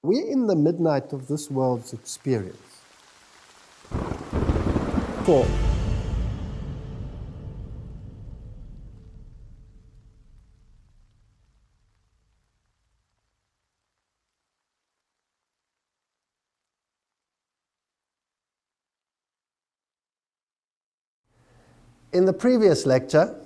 We're in the midnight of this world's experience. 4. In the previous lecture,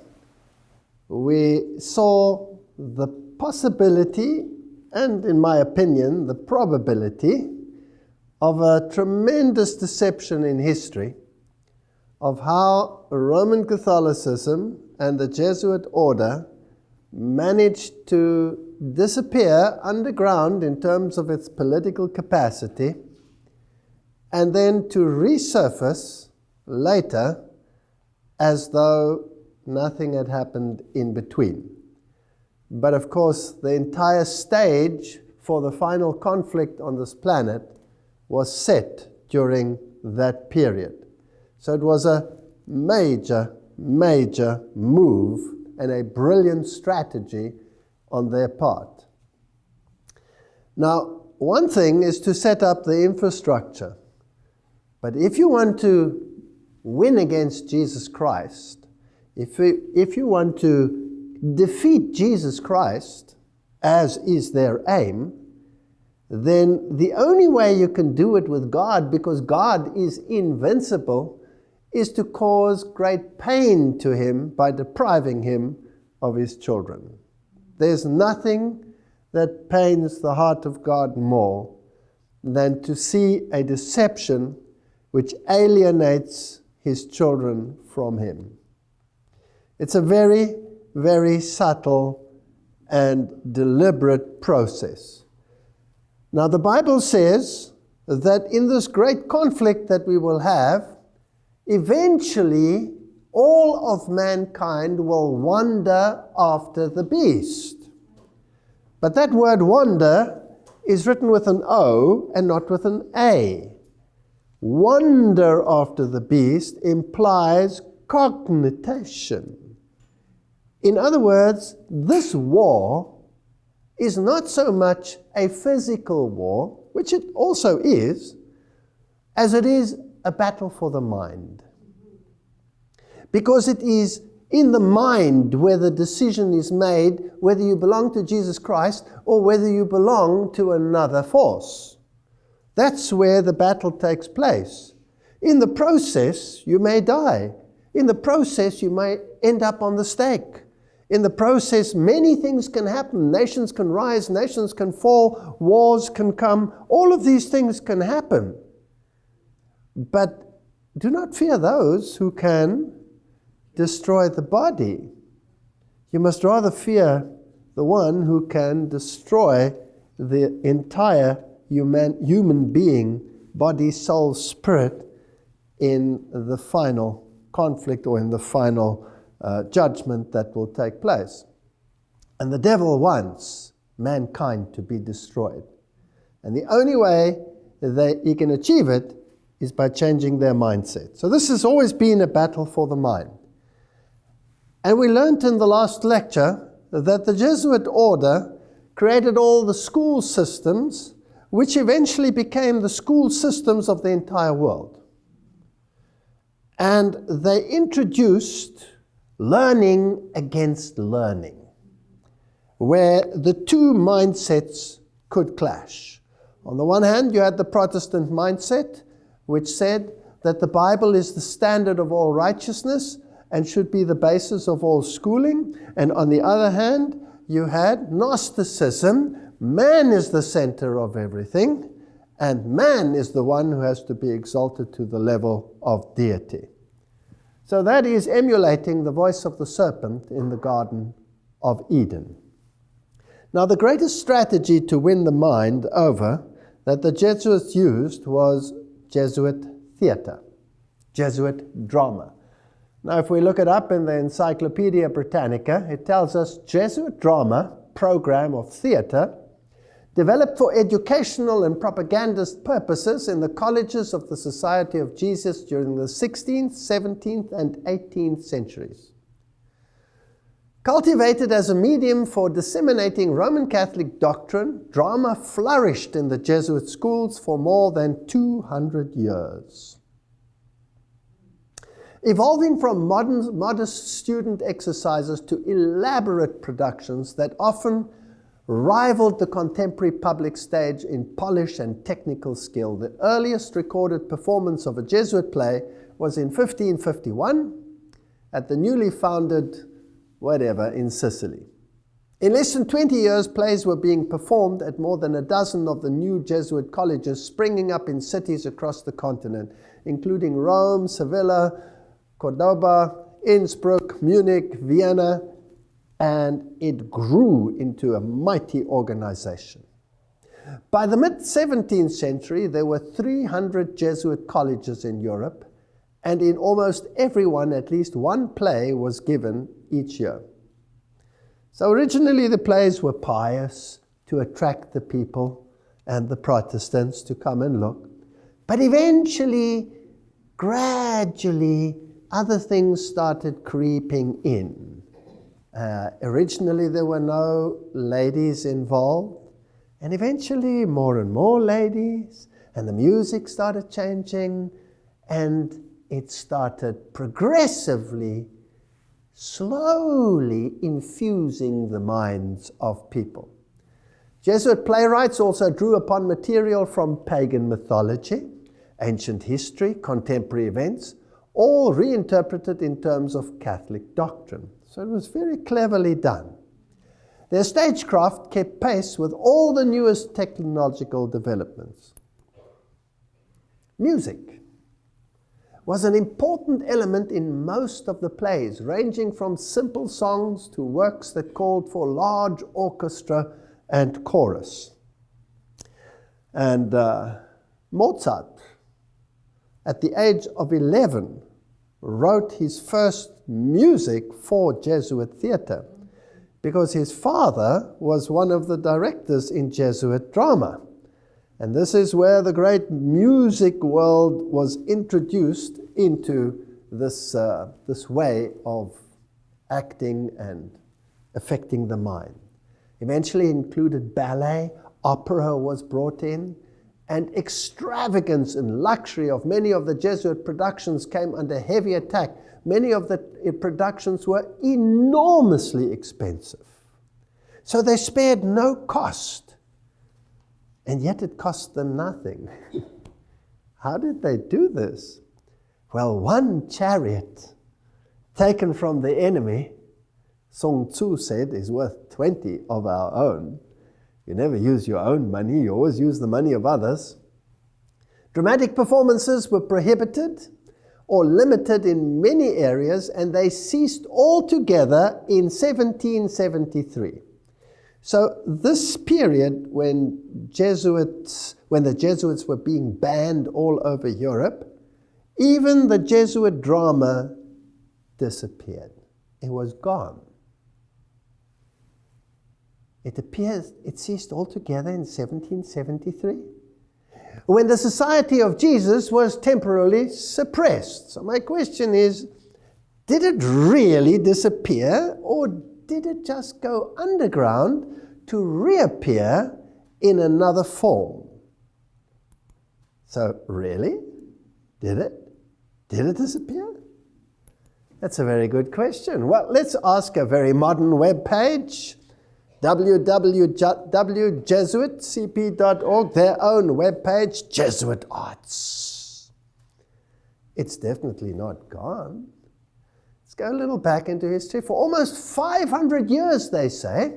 we saw the possibility, and in my opinion, the probability of a tremendous deception in history of how Roman Catholicism and the Jesuit order managed to disappear underground in terms of its political capacity, and then to resurface later as though nothing had happened in between. But of course, the entire stage for the final conflict on this planet was set during that period. So it was a major, major move and a brilliant strategy on their part. Now, one thing is to set up the infrastructure. But if you want to win against Jesus Christ, if you want to defeat Jesus Christ, as is their aim, then the only way you can do it with God, because God is invincible, is to cause great pain to him by depriving him of his children. There's nothing that pains the heart of God more than to see a deception which alienates his children from him. It's a very, very subtle and deliberate process. Now, the Bible says that in this great conflict that we will have, eventually all of mankind will wander after the beast. But that word wander is written with an O and not with an A. Wander after the beast implies cognition. In other words, this war is not so much a physical war, which it also is, as it is a battle for the mind. Because it is in the mind where the decision is made whether you belong to Jesus Christ or whether you belong to another force. That's where the battle takes place. In the process, you may die. In the process, you may end up on the stake. In the process, many things can happen. Nations can rise, nations can fall, wars can come. All of these things can happen. But do not fear those who can destroy the body. You must rather fear the one who can destroy the entire human being, body, soul, spirit, in the final conflict or in the final judgment that will take place. And the devil wants mankind to be destroyed. And the only way that he can achieve it is by changing their mindset. So this has always been a battle for the mind. And we learned in the last lecture that the Jesuit order created all the school systems which eventually became the school systems of the entire world. And they introduced learning against learning, where the two mindsets could clash. On the one hand, you had the Protestant mindset, which said that the Bible is the standard of all righteousness and should be the basis of all schooling. And on the other hand, you had Gnosticism. Man is the center of everything, and man is the one who has to be exalted to the level of deity. So that is emulating the voice of the serpent in the Garden of Eden. Now, the greatest strategy to win the mind over that the Jesuits used was Jesuit theater, Jesuit drama. Now, if we look it up in the Encyclopedia Britannica, it tells us Jesuit drama, program of theater, developed for educational and propagandist purposes in the colleges of the Society of Jesus during the 16th, 17th, and 18th centuries. Cultivated as a medium for disseminating Roman Catholic doctrine, drama flourished in the Jesuit schools for more than 200 years. Evolving from modest student exercises to elaborate productions that often rivaled the contemporary public stage in polish and technical skill. The earliest recorded performance of a Jesuit play was in 1551 at the newly founded in Sicily. In less than 20 years, plays were being performed at more than a dozen of the new Jesuit colleges springing up in cities across the continent, including Rome, Sevilla, Cordoba, Innsbruck, Munich, Vienna, and it grew into a mighty organization. By the mid-17th century, there were 300 Jesuit colleges in Europe, and in almost every one, at least one play was given each year. So originally the plays were pious to attract the people and the Protestants to come and look. But eventually, gradually, other things started creeping in. Originally there were no ladies involved, and eventually more and more ladies, and the music started changing, and it started progressively, slowly infusing the minds of people. Jesuit playwrights also drew upon material from pagan mythology, ancient history, contemporary events, all reinterpreted in terms of Catholic doctrine. So it was very cleverly done. Their stagecraft kept pace with all the newest technological developments. Music was an important element in most of the plays, ranging from simple songs to works that called for large orchestra and chorus. And Mozart, at the age of 11, wrote his first music for Jesuit theater because his father was one of the directors in Jesuit drama. And this is where the great music world was introduced into this way of acting and affecting the mind. Eventually included ballet, opera was brought in, and extravagance and luxury of many of the Jesuit productions came under heavy attack. Many of the productions were enormously expensive. So they spared no cost. And yet it cost them nothing. How did they do this? Well, one chariot taken from the enemy, Sun Tzu said, is worth 20 of our own. You never use your own money, you always use the money of others. Dramatic performances were prohibited or limited in many areas, and they ceased altogether in 1773. So this period when the Jesuits were being banned all over Europe, even the Jesuit drama disappeared. It was gone. It appears it ceased altogether in 1773, when the Society of Jesus was temporarily suppressed. So my question is, did it really disappear, or did it just go underground to reappear in another form? So really, did it? Did it disappear? That's a very good question. Well, let's ask a very modern web page, www.jesuitcp.org, their own web page, Jesuit Arts. It's definitely not gone. Let's go a little back into history. For almost 500 years, they say,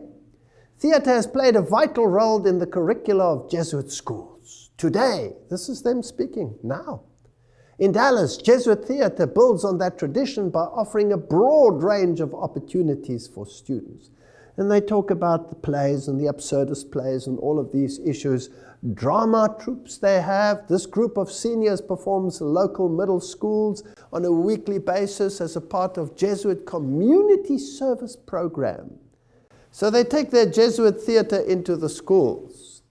theater has played a vital role in the curricula of Jesuit schools. Today, this is them speaking now. In Dallas, Jesuit theater builds on that tradition by offering a broad range of opportunities for students. And they talk about the plays and the absurdist plays and all of these issues. Drama troupes they have. This group of seniors performs local middle schools on a weekly basis as a part of Jesuit community service program. So they take their Jesuit theater into the schools.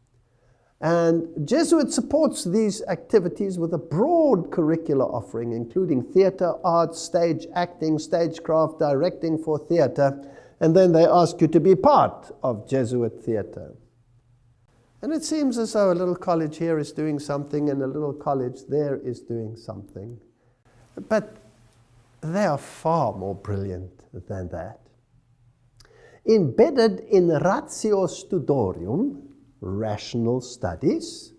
And Jesuit supports these activities with a broad curricular offering, including theater, arts, stage acting, stagecraft, directing for theater. and then they ask you to be part of Jesuit theatre. And it seems as though a little college here is doing something and a little college there is doing something. But they are far more brilliant than that. Embedded in ratio studorium, rational studies,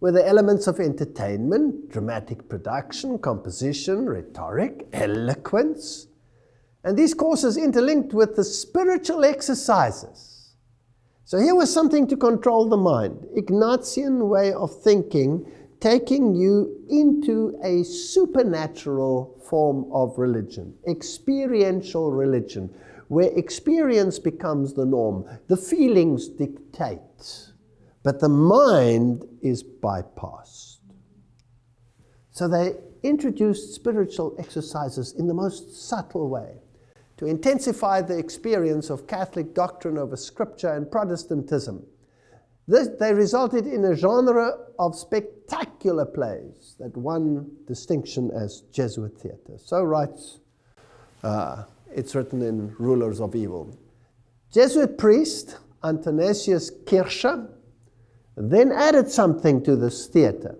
were the elements of entertainment, dramatic production, composition, rhetoric, eloquence, and these courses interlinked with the spiritual exercises. So here was something to control the mind. Ignatian way of thinking, taking you into a supernatural form of religion, experiential religion, where experience becomes the norm. The feelings dictate, but the mind is bypassed. So they introduced spiritual exercises in the most subtle way to intensify the experience of Catholic doctrine over Scripture and Protestantism. They resulted in a genre of spectacular plays that won distinction as Jesuit theatre. So writes, it's written in Rulers of Evil. Jesuit priest Athanasius Kircher then added something to this theatre.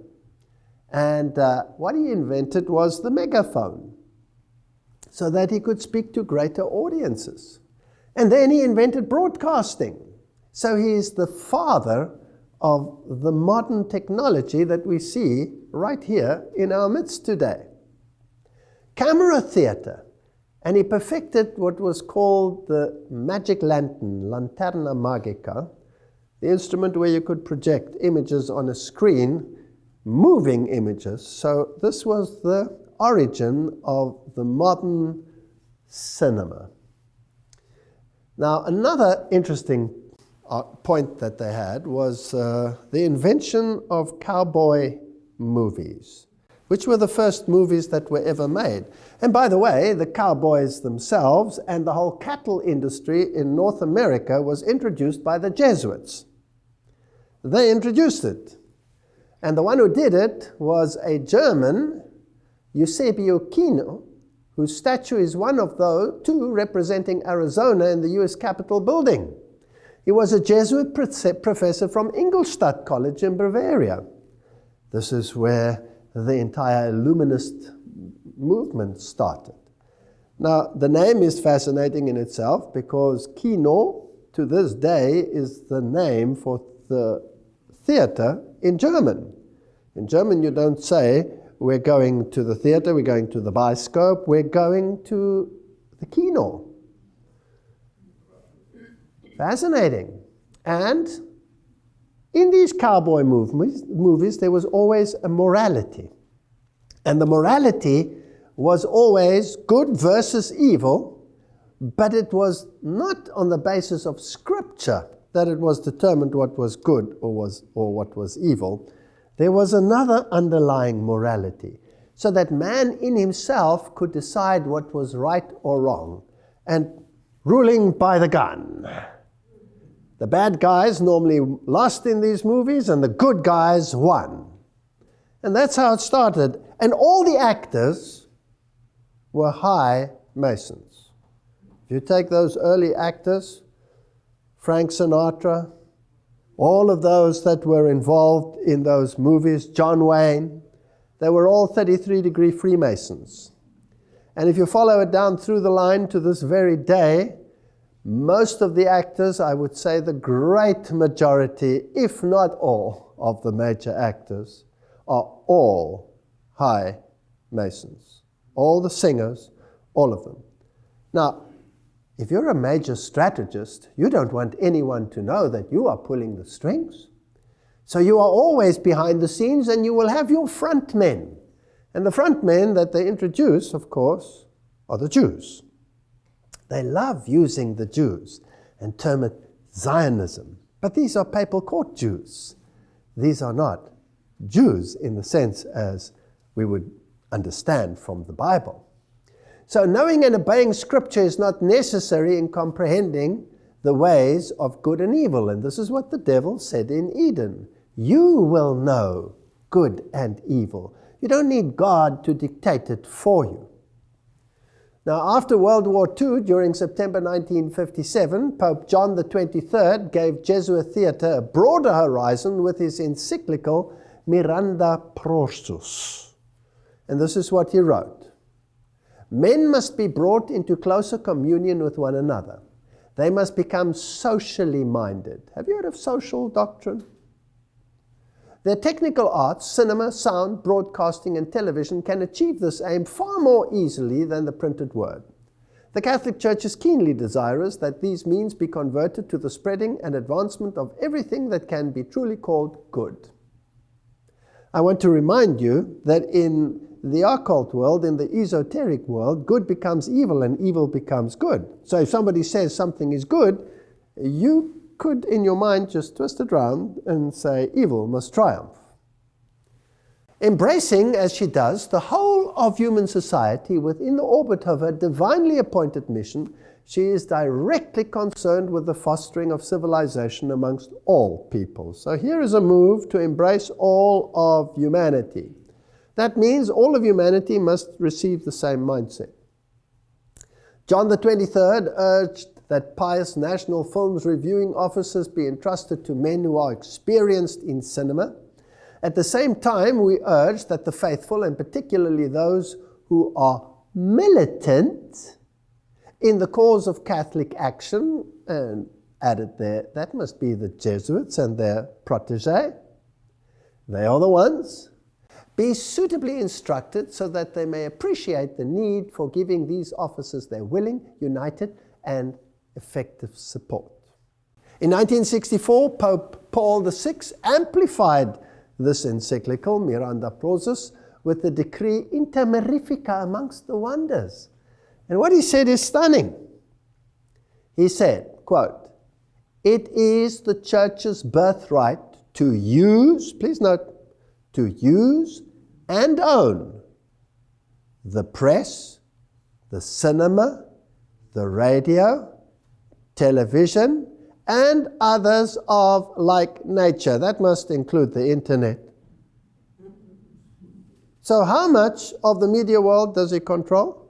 And what he invented was the megaphone, so that he could speak to greater audiences. And then he invented broadcasting. So he is the father of the modern technology that we see right here in our midst today. Camera theatre. And he perfected what was called the magic lantern, lanterna magica, the instrument where you could project images on a screen, moving images. So this was the origin of the modern cinema. Now, another interesting point that they had was the invention of cowboy movies, which were the first movies that were ever made. And by the way, the cowboys themselves and the whole cattle industry in North America was introduced by the Jesuits. They introduced it. And the one who did it was a German, Eusebio Kino, whose statue is one of those two representing Arizona in the U.S. Capitol building. He was a Jesuit professor from Ingolstadt College in Bavaria. This is where the entire Illuminist movement started. Now, the name is fascinating in itself because Kino, to this day, is the name for the theater in German. In German, you don't say, we're going to the theater, we're going to the bioscope, we're going to the Kino. Fascinating. And in these cowboy movies, there was always a morality. And the morality was always good versus evil, but it was not on the basis of Scripture that it was determined what was good or what was evil. There was another underlying morality, so that man in himself could decide what was right or wrong, and ruling by the gun. The bad guys normally lost in these movies, and the good guys won. And that's how it started. And all the actors were high Masons. If you take those early actors, Frank Sinatra, all of those that were involved in those movies, John Wayne, they were all 33-degree Freemasons. And if you follow it down through the line to this very day, most of the actors, I would say the great majority, if not all, of the major actors are all high Masons. All the singers, all of them. Now, if you're a major strategist, you don't want anyone to know that you are pulling the strings. So you are always behind the scenes, and you will have your front men. And the front men that they introduce, of course, are the Jews. They love using the Jews and term it Zionism. But these are papal court Jews. These are not Jews in the sense as we would understand from the Bible. So knowing and obeying Scripture is not necessary in comprehending the ways of good and evil. And this is what the devil said in Eden. You will know good and evil. You don't need God to dictate it for you. Now, after World War II, during September 1957, Pope John the 23rd gave Jesuit theatre a broader horizon with his encyclical Miranda Prorsus. And this is what he wrote. Men must be brought into closer communion with one another. They must become socially minded. Have you heard of social doctrine? Their technical arts, cinema, sound, broadcasting, and television can achieve this aim far more easily than the printed word. The Catholic Church is keenly desirous that these means be converted to the spreading and advancement of everything that can be truly called good. I want to remind you that in the occult world, in the esoteric world, good becomes evil and evil becomes good. So if somebody says something is good, you could in your mind just twist it around and say evil must triumph. Embracing, as she does, the whole of human society within the orbit of her divinely appointed mission, she is directly concerned with the fostering of civilization amongst all people. So here is a move to embrace all of humanity. That means all of humanity must receive the same mindset. John the 23rd urged that pious national films reviewing offices be entrusted to men who are experienced in cinema. At the same time, we urge that the faithful, and particularly those who are militant in the cause of Catholic action, and added there, that must be the Jesuits and their protégés, they are the ones, be suitably instructed so that they may appreciate the need for giving these officers their willing, united, and effective support. In 1964, Pope Paul VI amplified this encyclical, Miranda Prorsus, with the decree Inter Mirifica amongst the wonders. And what he said is stunning. He said, quote, "It is the Church's birthright to use," please note, to use and own the press, the cinema, the radio, television, and others of like nature. That must include the internet. So how much of the media world does he control?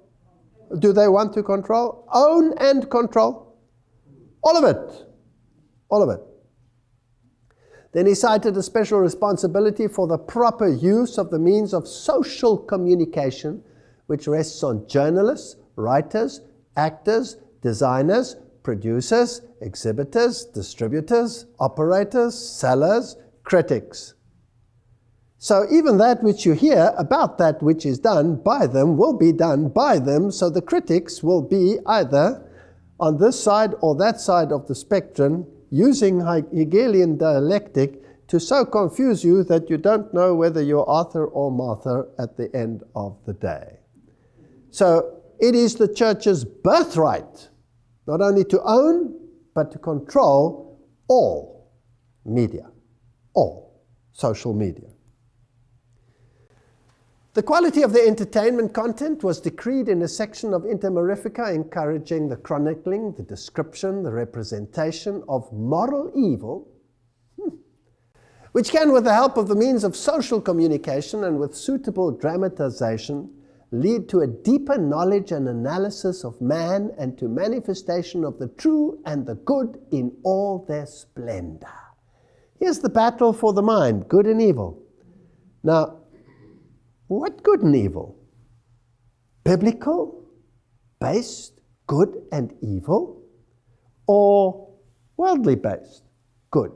Do they want to control? Own and control? All of it. All of it. Then he cited a special responsibility for the proper use of the means of social communication, which rests on journalists, writers, actors, designers, producers, exhibitors, distributors, operators, sellers, critics. So even that which you hear about that which is done by them will be done by them, so the critics will be either on this side or that side of the spectrum, using Hegelian dialectic to so confuse you that you don't know whether you're Arthur or Martha at the end of the day. So it is the Church's birthright not only to own, but to control all media, all social media. The quality of the entertainment content was decreed in a section of Inter Mirifica encouraging the chronicling, the description, the representation of moral evil, which can, with the help of the means of social communication and with suitable dramatization, lead to a deeper knowledge and analysis of man and to manifestation of the true and the good in all their splendor. Here's the battle for the mind, good and evil. Now, what good and evil? Biblical, based, good and evil? Or worldly based, good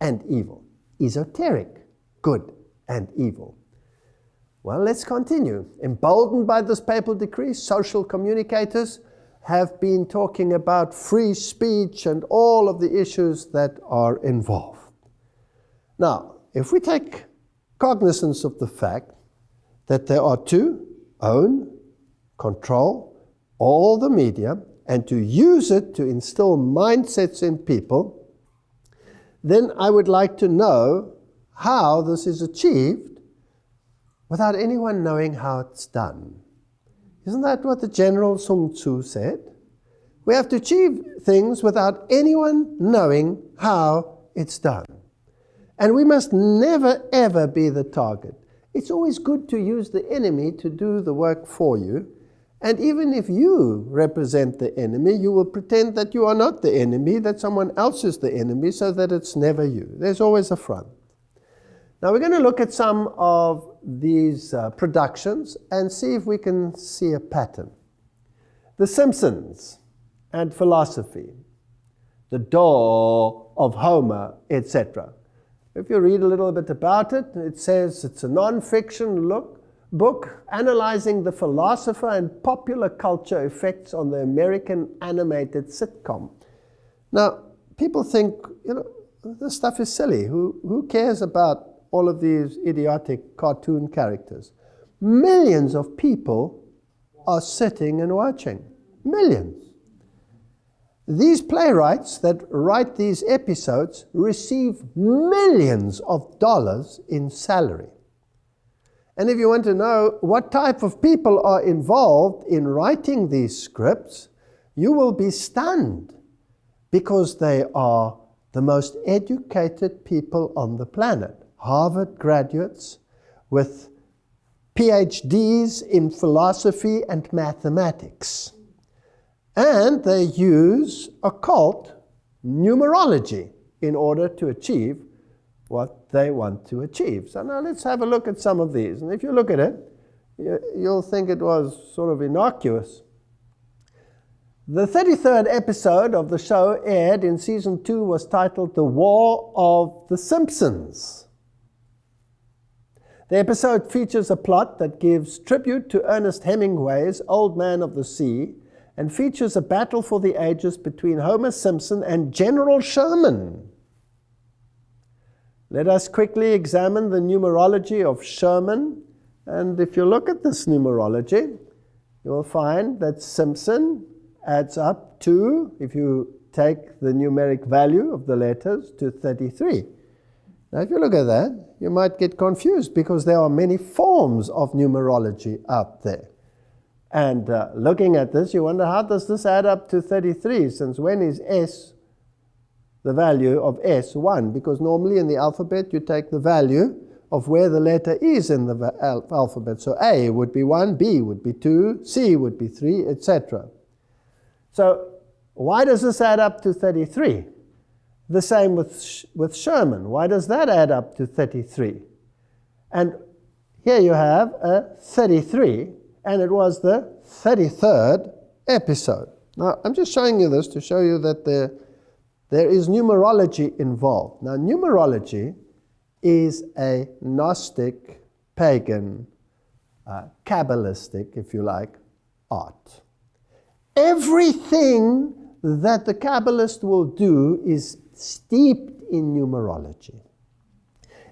and evil? Esoteric, good and evil? Well, let's continue. Emboldened by this papal decree, social communicators have been talking about free speech and all of the issues that are involved. Now, if we take cognizance of the fact that there are to own, control all the media, and to use it to instill mindsets in people, then I would like to know how this is achieved without anyone knowing how it's done. Isn't that what the General Sun Tzu said? We have to achieve things without anyone knowing how it's done. And we must never, ever be the target. It's always good to use the enemy to do the work for you, And even if you represent the enemy, you will pretend that you are not the enemy, that someone else is the enemy, so that it's never you. There's always a front. Now we're going to look at some of these productions and see if we can see a pattern. The Simpsons and philosophy, the door of Homer, etc. If you read a little bit about it, it says it's a non-fiction book analyzing the philosopher and popular culture effects on the American animated sitcom. Now, people think, this stuff is silly. Who cares about all of these idiotic cartoon characters? Millions of people are sitting and watching. Millions. These playwrights that write these episodes receive millions of dollars in salary. And if you want to know what type of people are involved in writing these scripts, you will be stunned, because they are the most educated people on the planet. Harvard graduates with PhDs in philosophy and mathematics. And they use occult numerology in order to achieve what they want to achieve. So now let's have a look at some of these. And if you look at it, you'll think it was sort of innocuous. The 33rd episode of the show aired in season 2 was titled The War of the Simpsons. The episode features a plot that gives tribute to Ernest Hemingway's Old Man of the Sea, and features a battle for the ages between Homer Simpson and General Sherman. Let us quickly examine the numerology of Sherman. And if you look at this numerology, you will find that Simpson adds up to, if you take the numeric value of the letters, to 33. Now, if you look at that, you might get confused, because there are many forms of numerology out there. And looking at this, you wonder, how does this add up to 33? Since when is S, the value of S, 1? Because normally in the alphabet, you take the value of where the letter is in the alphabet. So A would be 1, B would be 2, C would be 3, etc. So why does this add up to 33? The same with Sherman. Why does that add up to 33? And here you have a 33. And it was the 33rd episode. Now, I'm just showing you this to show you that there is numerology involved. Now, numerology is a Gnostic, pagan, Kabbalistic, if you like, art. Everything that the Kabbalist will do is steeped in numerology.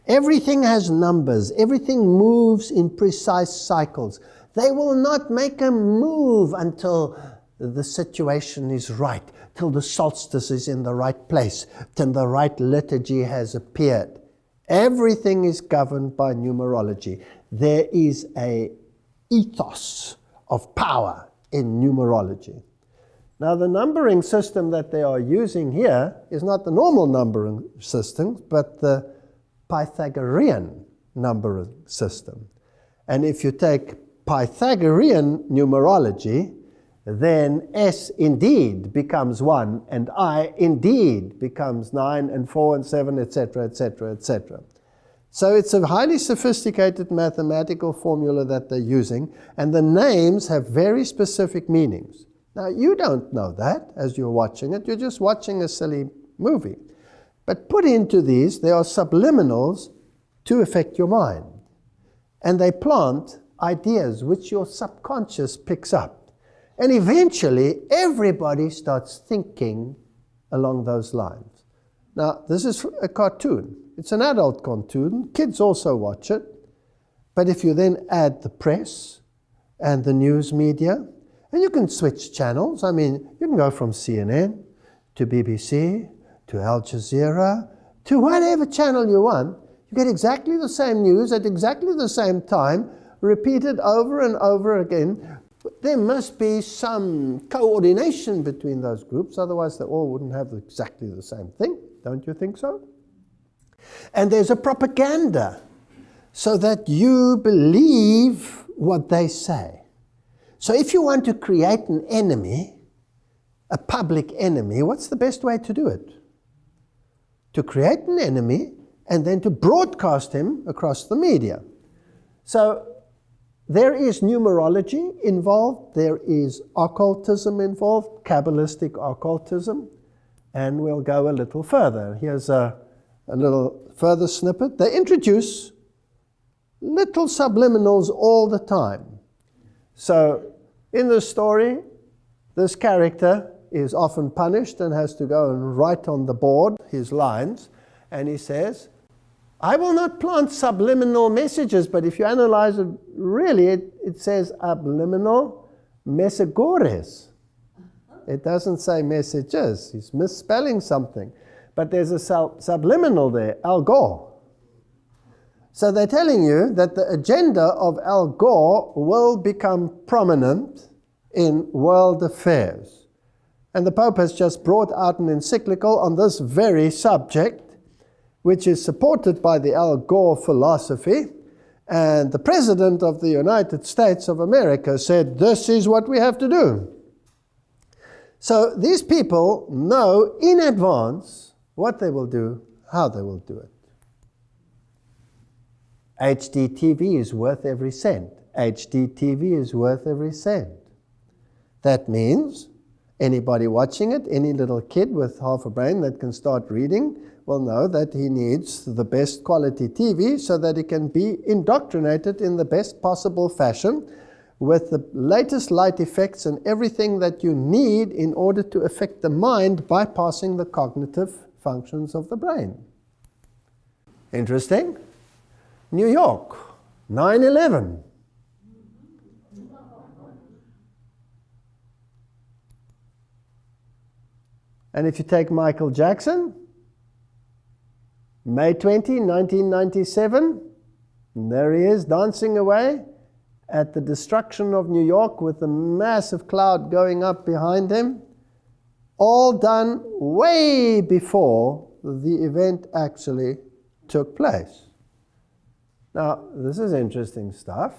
Everything has numbers. Everything moves in precise cycles. They will not make a move until the situation is right, till the solstice is in the right place, till the right liturgy has appeared. Everything is governed by numerology. There is an ethos of power in numerology. Now, the numbering system that they are using here is not the normal numbering system, but the Pythagorean numbering system. And if you take Pythagorean numerology, then S indeed becomes 1, and I indeed becomes 9, and 4, and 7, etc., etc., etc. So it's a highly sophisticated mathematical formula that they're using, and the names have very specific meanings. Now, you don't know that as you're watching it. You're just watching a silly movie. But put into these, there are subliminals to affect your mind. And they plant ideas which your subconscious picks up. And eventually, everybody starts thinking along those lines. Now, this is a cartoon. It's an adult cartoon. Kids also watch it. But if you then add the press and the news media, and you can switch channels. I mean, you can go from CNN to BBC to Al Jazeera to whatever channel you want. You get exactly the same news at exactly the same time, repeated over and over again. There must be some coordination between those groups, otherwise they all wouldn't have exactly the same thing. Don't you think so? And there's a propaganda so that you believe what they say. So if you want to create an enemy, a public enemy, what's the best way to do it? To create an enemy and then to broadcast him across the media. So there is numerology involved, there is occultism involved, Kabbalistic occultism, and we'll go a little further. Here's a little further snippet. They introduce little subliminals all the time. So in the story, this character is often punished and has to go and write on the board his lines, and he says, I will not plant subliminal messages, but if you analyze it, really it says subliminal messagores. It doesn't say messages. He's misspelling something. But there's a subliminal there, Al Gore. So they're telling you that the agenda of Al Gore will become prominent in world affairs. And the Pope has just brought out an encyclical on this very subject, which is supported by the Al Gore philosophy. And the President of the United States of America said, this is what we have to do. So these people know in advance what they will do, how they will do it. HDTV is worth every cent. HDTV is worth every cent. That means anybody watching it, any little kid with half a brain that can start reading, will know that he needs the best quality TV so that he can be indoctrinated in the best possible fashion with the latest light effects and everything that you need in order to affect the mind, bypassing the cognitive functions of the brain. Interesting? New York, 9/11. And if you take Michael Jackson, May 20, 1997, and there he is dancing away at the destruction of New York with a massive cloud going up behind him, all done way before the event actually took place. Now, this is interesting stuff.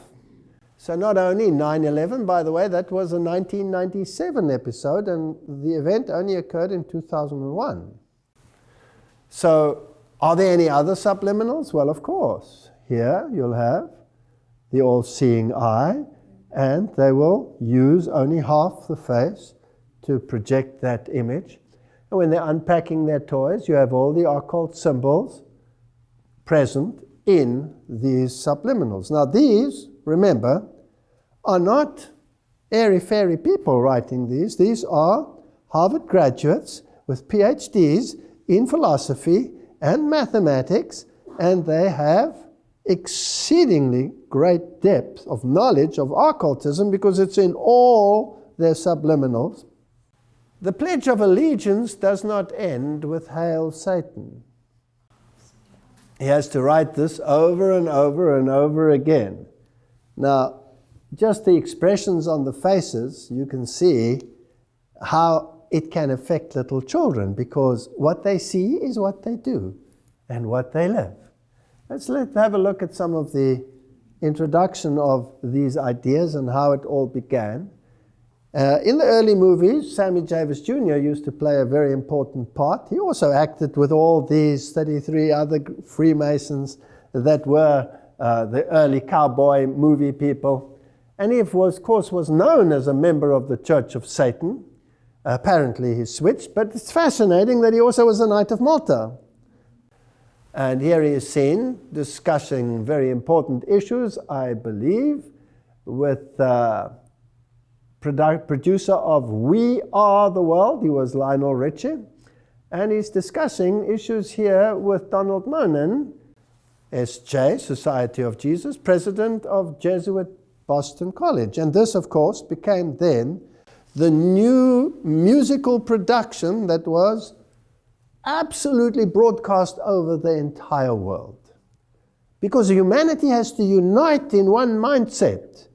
So not only 9/11, by the way, that was a 1997 episode, and the event only occurred in 2001. So, are there any other subliminals? Well, of course. Here you'll have the all-seeing eye, and they will use only half the face to project that image. And when they're unpacking their toys, you have all the occult symbols present in these subliminals. Now these, remember, are not airy-fairy people writing these. These are Harvard graduates with PhDs in philosophy and mathematics, and they have exceedingly great depth of knowledge of occultism because it's in all their subliminals. The Pledge of Allegiance does not end with Hail Satan. He has to write this over and over and over again. Now, just the expressions on the faces, you can see how it can affect little children, because what they see is what they do and what they live. Let's have a look at some of the introduction of these ideas and how it all began. In the early movies, Sammy Davis Jr. used to play a very important part. He also acted with all these 33 other Freemasons that were the early cowboy movie people. And he, of course, was known as a member of the Church of Satan. Apparently he switched, but it's fascinating that he also was a Knight of Malta. And here he is seen discussing very important issues, I believe, with producer of We Are the World. He was Lionel Richie. And he's discussing issues here with Donald Monin, S.J., Society of Jesus, president of Jesuit Boston College. And this, of course, became then the new musical production that was absolutely broadcast over the entire world. Because humanity has to unite in one mindset.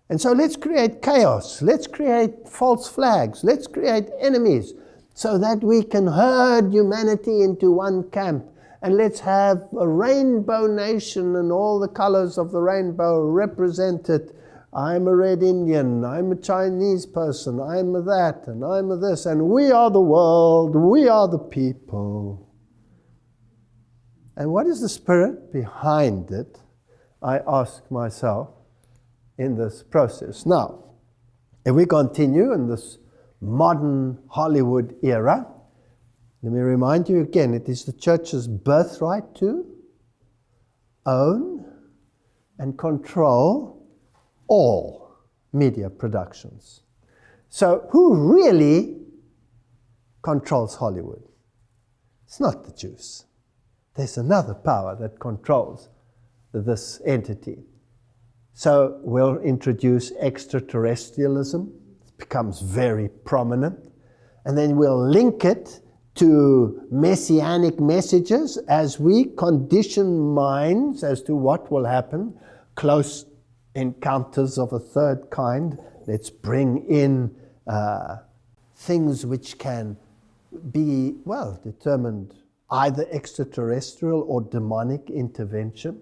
And so let's create chaos, let's create false flags, let's create enemies so that we can herd humanity into one camp. And let's have a rainbow nation and all the colors of the rainbow represented I'm a red Indian, I'm a Chinese person, I'm a that, and I'm a this, and we are the world, we are the people. And what is the spirit behind it, I ask myself, in this process? Now, if we continue in this modern Hollywood era, let me remind you again, it is the church's birthright to own and control all media productions. So who really controls Hollywood? It's not the Jews. There's another power that controls this entity. So we'll introduce extraterrestrialism. It becomes very prominent. And then we'll link it to messianic messages as we condition minds as to what will happen. Close encounters of a third kind. Let's bring in things which can be, well, determined either extraterrestrial or demonic intervention.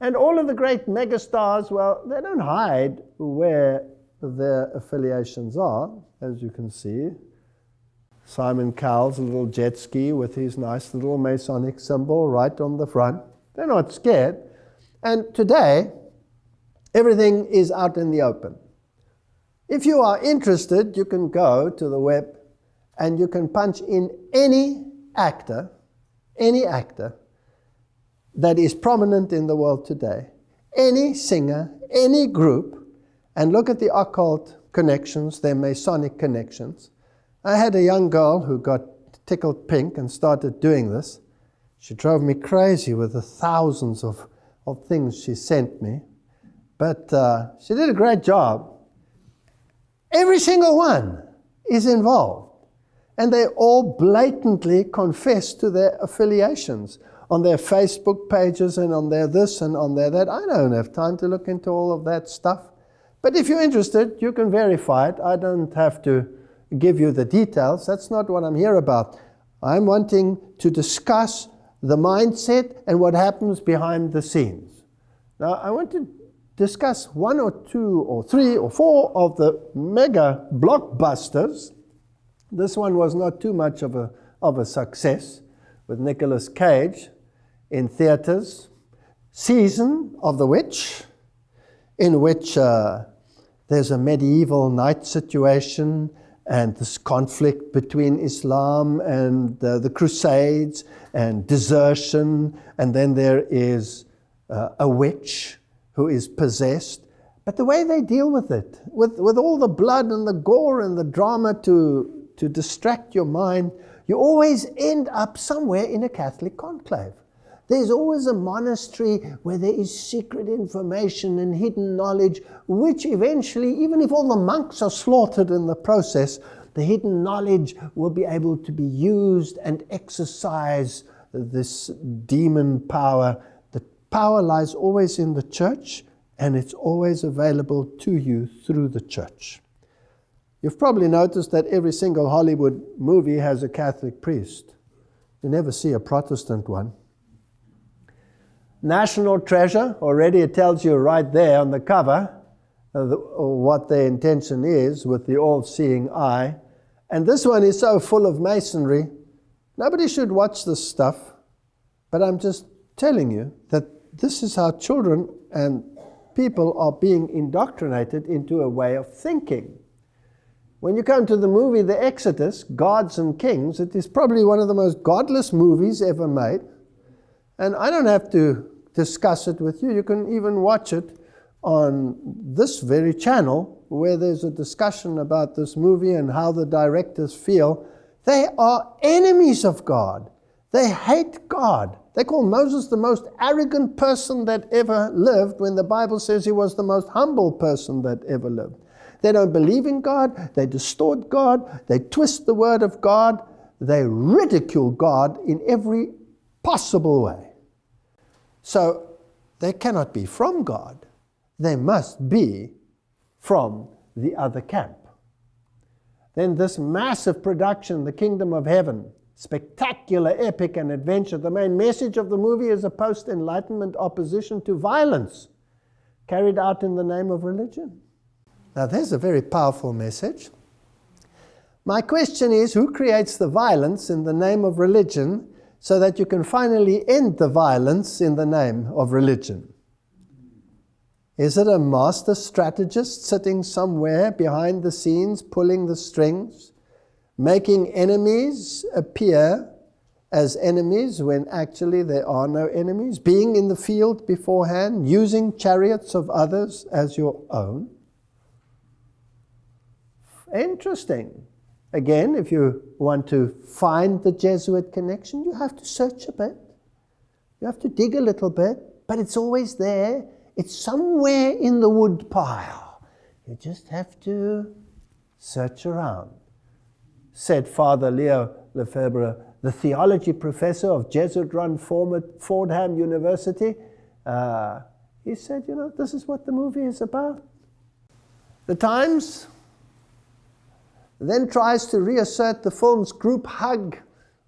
And all of the great megastars, well, they don't hide where their affiliations are, as you can see. Simon Cowell's little jet ski with his nice little Masonic symbol right on the front. They're not scared. And today, everything is out in the open. If you are interested, you can go to the web and you can punch in any actor that is prominent in the world today, any singer, any group, and look at the occult connections, their Masonic connections. I had a young girl who got tickled pink and started doing this. She drove me crazy with the thousands of things she sent me. But she did a great job. Every single one is involved. And they all blatantly confess to their affiliations on their Facebook pages and on their this and on their that. I don't have time to look into all of that stuff. But if you're interested, you can verify it. I don't have to give you the details. That's not what I'm here about. I'm wanting to discuss the mindset and what happens behind the scenes. Now, I want to discuss 1 or 2 or 3 or 4 of the mega blockbusters. This one was not too much of a success, with Nicolas Cage in theaters. Season of the Witch, in which there's a medieval knight situation and this conflict between Islam and the Crusades and desertion, and then there is a witch who is possessed. But the way they deal with it, with all the blood and the gore and the drama to distract your mind, you always end up somewhere in a Catholic conclave. There's always a monastery where there is secret information and hidden knowledge, which eventually, even if all the monks are slaughtered in the process, the hidden knowledge will be able to be used and exercise this demon power. The power lies always in the church, and it's always available to you through the church. You've probably noticed that every single Hollywood movie has a Catholic priest. You never see a Protestant one. National Treasure, already it tells you right there on the cover what their intention is with the all-seeing eye. And this one is so full of masonry. Nobody should watch this stuff, but I'm just telling you that this is how children and people are being indoctrinated into a way of thinking. When you come to the movie The Exodus, Gods and Kings, it is probably one of the most godless movies ever made. And I don't have to discuss it with you. You can even watch it on this very channel where there's a discussion about this movie and how the directors feel. They are enemies of God. They hate God. They call Moses the most arrogant person that ever lived when the Bible says he was the most humble person that ever lived. They don't believe in God. They distort God. They twist the word of God. They ridicule God in every possible way. So they cannot be from God. They must be from the other camp. Then this massive production, The Kingdom of Heaven, spectacular, epic, and adventure. The main message of the movie is a post-Enlightenment opposition to violence. carried out in the name of religion. Now there's a very powerful message. My question is, who creates the violence in the name of religion so that you can finally end the violence in the name of religion? Is it a master strategist sitting somewhere behind the scenes, pulling the strings, making enemies appear as enemies when actually there are no enemies, being in the field beforehand, using chariots of others as your own? Interesting. Again, if you want to find the Jesuit connection, you have to search a bit. You have to dig a little bit, but it's always there. It's somewhere in the wood pile. You just have to search around. Said Father Leo Lefebvre, the theology professor of Jesuit-run Fordham University. He said, this is what the movie is about. The Times then tries to reassert the film's group hug,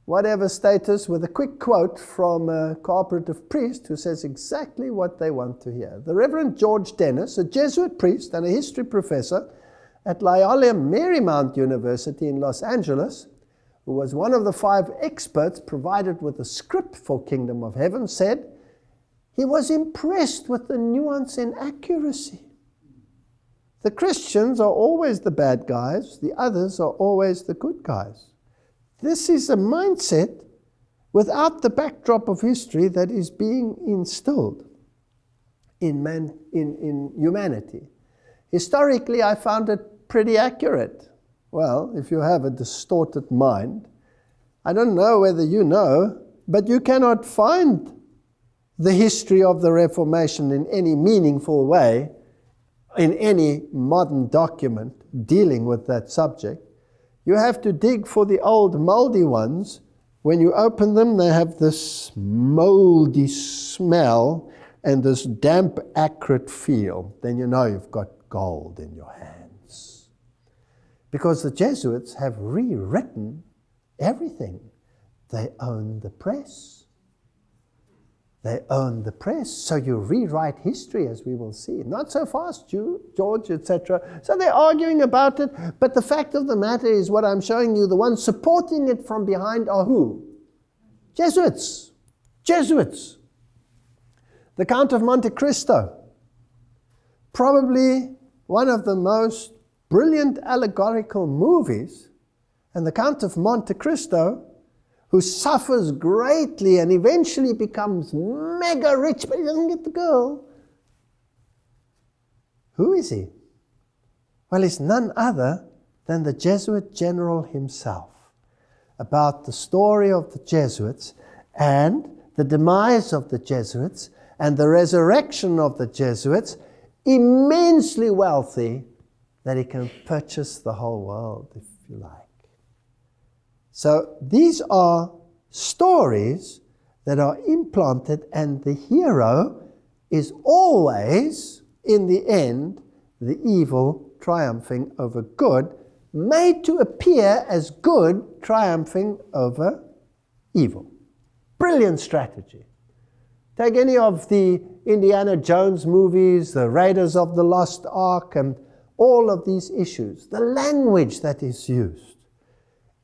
whatever status, with a quick quote from a cooperative priest who says exactly what they want to hear. The Reverend George Dennis, a Jesuit priest and a history professor at Loyola Marymount University in Los Angeles, who was one of the 5 experts provided with the script for Kingdom of Heaven, said he was impressed with the nuance and accuracy. The Christians are always the bad guys, the others are always the good guys. This is a mindset without the backdrop of history that is being instilled in humanity. Historically, I found it pretty accurate. Well, if you have a distorted mind, I don't know whether you know, but you cannot find the history of the Reformation in any meaningful way in any modern document dealing with that subject. You have to dig for the old moldy ones. When you open them, they have this moldy smell and this damp, acrid feel. Then you know you've got gold in your hands. Because the Jesuits have rewritten everything. They own the press. They own the press, so you rewrite history, as we will see. Not so fast, George, etc. So they're arguing about it, but the fact of the matter is what I'm showing you, the ones supporting it from behind are who? Jesuits. Jesuits. The Count of Monte Cristo. Probably one of the most brilliant allegorical movies. And the Count of Monte Cristo, who suffers greatly and eventually becomes mega rich, but he doesn't get the girl. Who is he? Well, he's none other than the Jesuit general himself. About the story of the Jesuits and the demise of the Jesuits and the resurrection of the Jesuits, immensely wealthy, that he can purchase the whole world, if you like. So these are stories that are implanted, and the hero is always, in the end, the evil triumphing over good, made to appear as good triumphing over evil. Brilliant strategy. Take any of the Indiana Jones movies, the Raiders of the Lost Ark, and all of these issues. The language that is used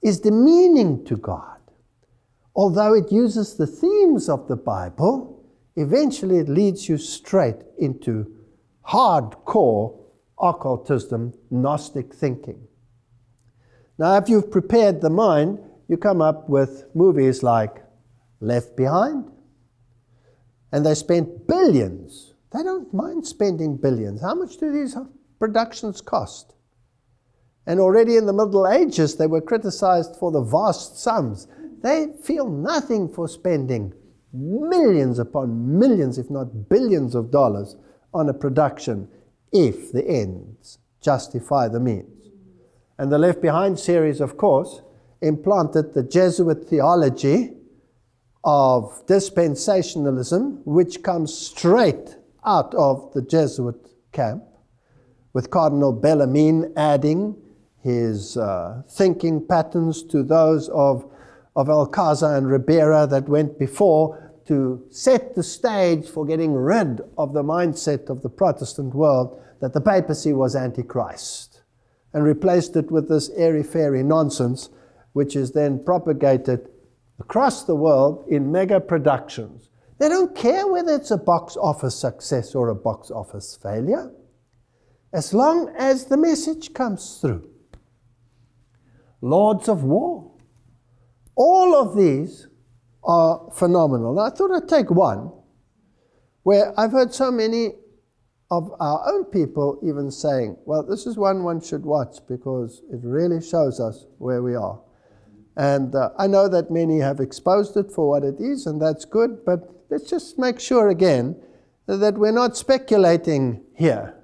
is demeaning to God. Although it uses the themes of the Bible, eventually it leads you straight into hardcore occultism, Gnostic thinking. Now, if you've prepared the mind, you come up with movies like Left Behind, and they spent billions. They don't mind spending billions. How much do these productions cost? And already in the Middle Ages, they were criticized for the vast sums. They feel nothing for spending millions upon millions, if not billions of dollars on a production, if the ends justify the means. And the Left Behind series, of course, implanted the Jesuit theology of dispensationalism, which comes straight out of the Jesuit camp, with Cardinal Bellarmine adding his thinking patterns to those of Alcázar and Ribera that went before to set the stage for getting rid of the mindset of the Protestant world that the papacy was Antichrist, and replaced it with this airy-fairy nonsense, which is then propagated across the world in mega productions. They don't care whether it's a box office success or a box office failure, as long as the message comes through. Lords of War. All of these are phenomenal. Now, I thought I'd take one where I've heard so many of our own people even saying, well, this is one should watch because it really shows us where we are. And I know that many have exposed it for what it is, and that's good, but let's just make sure again that we're not speculating here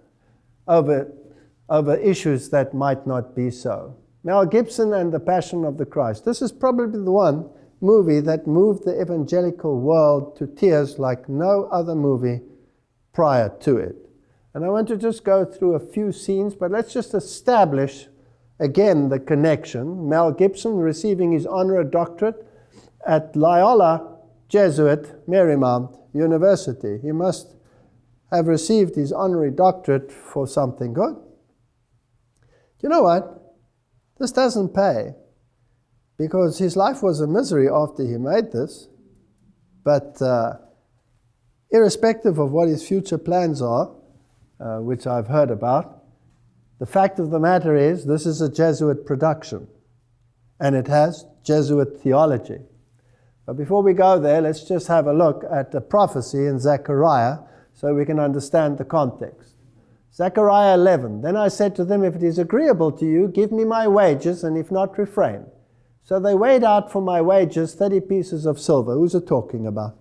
over issues that might not be so. Mel Gibson and the Passion of the Christ. This is probably the one movie that moved the evangelical world to tears like no other movie prior to it. And I want to just go through a few scenes, but let's just establish again the connection. Mel Gibson receiving his honorary doctorate at Loyola Jesuit Marymount University. He must have received his honorary doctorate for something good. You know what? This doesn't pay, because his life was a misery after he made this. But irrespective of what his future plans are, which I've heard about, the fact of the matter is this is a Jesuit production, and it has Jesuit theology. But before we go there, let's just have a look at the prophecy in Zechariah so we can understand the context. Zechariah 11, then I said to them, if it is agreeable to you, give me my wages, and if not, refrain. So they weighed out for my wages 30 pieces of silver. Who's it talking about?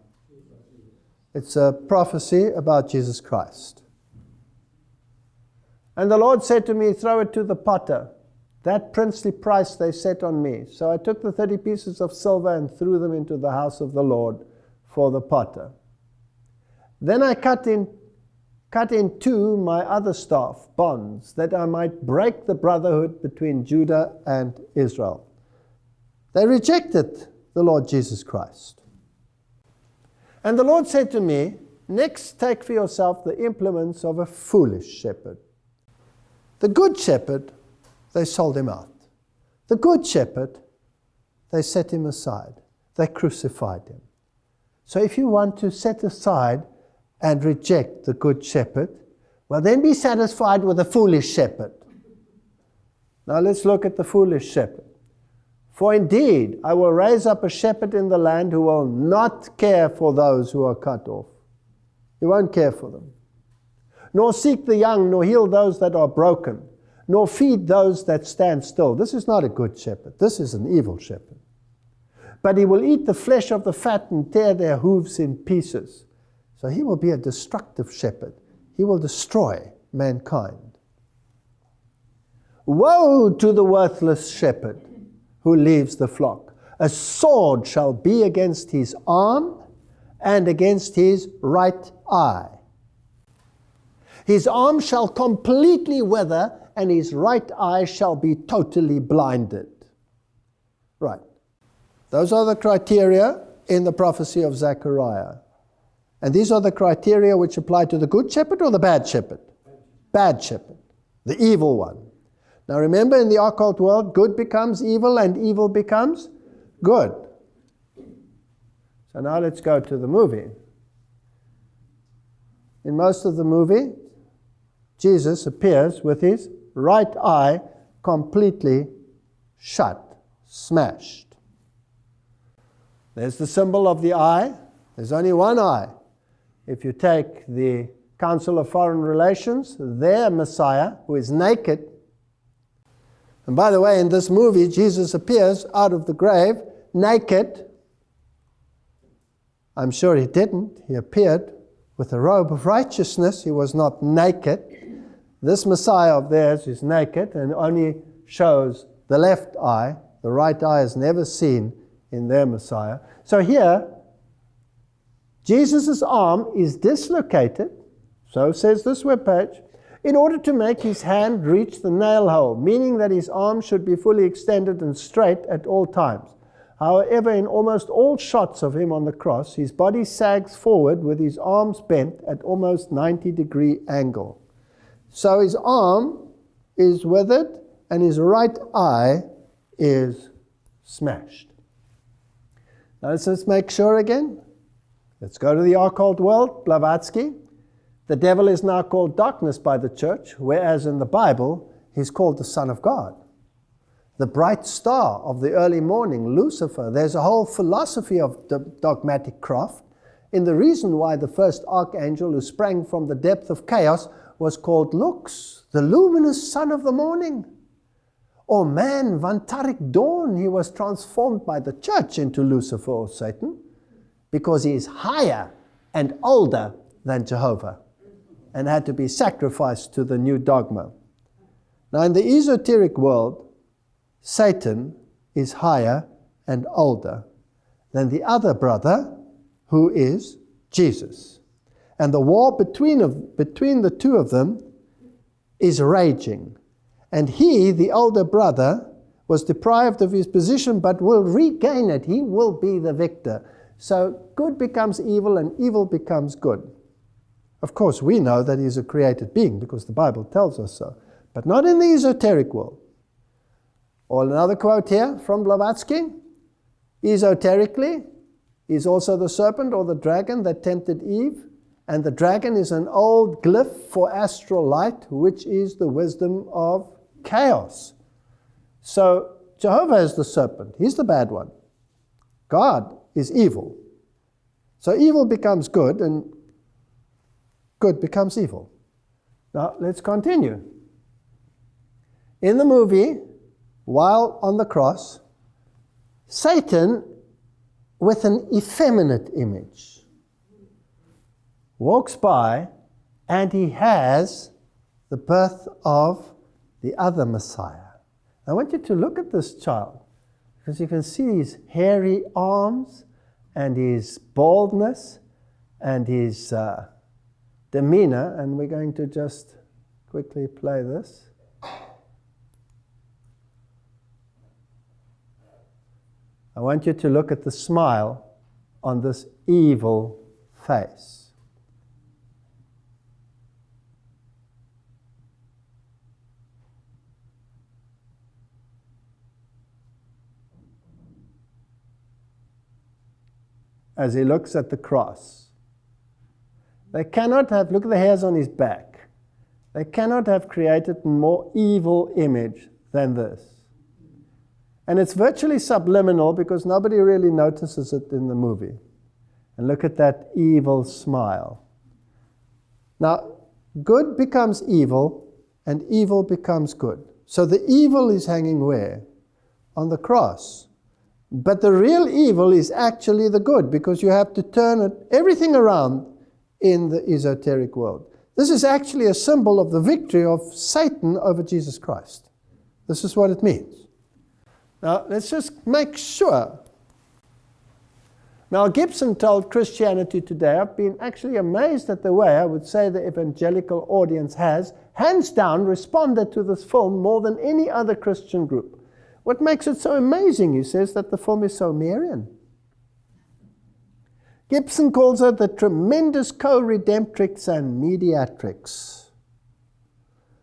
It's a prophecy about Jesus Christ. And the Lord said to me, throw it to the potter. That princely price they set on me. So I took the 30 pieces of silver and threw them into the house of the Lord for the potter. Then I cut in two my other staff, bonds, that I might break the brotherhood between Judah and Israel. They rejected the Lord Jesus Christ. And the Lord said to me, next take for yourself the implements of a foolish shepherd. The good shepherd, they sold him out. The good shepherd, they set him aside. They crucified him. So if you want to set aside and reject the good shepherd, well, then be satisfied with the foolish shepherd. Now let's look at the foolish shepherd. For indeed, I will raise up a shepherd in the land who will not care for those who are cut off. He won't care for them. Nor seek the young, nor heal those that are broken, nor feed those that stand still. This is not a good shepherd. This is an evil shepherd. But he will eat the flesh of the fat and tear their hooves in pieces. So he will be a destructive shepherd. He will destroy mankind. Woe to the worthless shepherd who leaves the flock. A sword shall be against his arm and against his right eye. His arm shall completely wither, and his right eye shall be totally blinded. Right. Those are the criteria in the prophecy of Zechariah. And these are the criteria which apply to the good shepherd or the bad shepherd? Bad shepherd. The evil one. Now remember, in the occult world, good becomes evil and evil becomes good. So now let's go to the movie. In most of the movie, Jesus appears with his right eye completely shut, smashed. There's the symbol of the eye. There's only one eye. If you take the Council of Foreign Relations, their Messiah, who is naked, and by the way, in this movie, Jesus appears out of the grave naked. I'm sure he didn't. He appeared with a robe of righteousness. He was not naked. This Messiah of theirs is naked and only shows the left eye. The right eye is never seen in their Messiah. So here, Jesus' arm is dislocated, so says this webpage, in order to make his hand reach the nail hole, meaning that his arm should be fully extended and straight at all times. However, in almost all shots of him on the cross, his body sags forward with his arms bent at almost 90-degree angle. So his arm is withered and his right eye is smashed. Now let's just make sure again. Let's go to the occult world, Blavatsky. The devil is now called darkness by the church, whereas in the Bible, he's called the Son of God. The bright star of the early morning, Lucifer. There's a whole philosophy of dogmatic craft in the reason why the first archangel who sprang from the depth of chaos was called Lux, the luminous son of the morning. Or man, Vantarik dawn, he was transformed by the church into Lucifer or Satan because he is higher and older than Jehovah and had to be sacrificed to the new dogma. Now in the esoteric world, Satan is higher and older than the other brother, who is Jesus. And the war between the two of them is raging. And he, the older brother, was deprived of his position but will regain it. He will be the victor. So good becomes evil and evil becomes good. Of course, we know that he's a created being because the Bible tells us so. But not in the esoteric world. Or another quote here from Blavatsky. Esoterically, he's also the serpent or the dragon that tempted Eve. And the dragon is an old glyph for astral light, which is the wisdom of chaos. So Jehovah is the serpent. He's the bad one. God is evil. So evil becomes good and good becomes evil. Now let's continue. In the movie, while on the cross, Satan, with an effeminate image, walks by and he has the birth of the other Messiah. I want you to look at this child because you can see his hairy arms and his baldness and his demeanor, and we're going to just quickly play this. I want you to look at the smile on this evil face. As he looks at the cross. They cannot have, look at the hairs on his back. They cannot have created a more evil image than this. And it's virtually subliminal because nobody really notices it in the movie. And look at that evil smile. Now, good becomes evil and evil becomes good. So the evil is hanging where? On the cross. But the real evil is actually the good because you have to turn everything around in the esoteric world. This is actually a symbol of the victory of Satan over Jesus Christ. This is what it means. Now, let's just make sure. Mel Gibson told Christianity Today, I've been actually amazed at the way I would say the evangelical audience has, hands down, responded to this film more than any other Christian group. What makes it so amazing, he says, that the film is so Marian. Gibson calls her the tremendous co-redemptrix and mediatrix.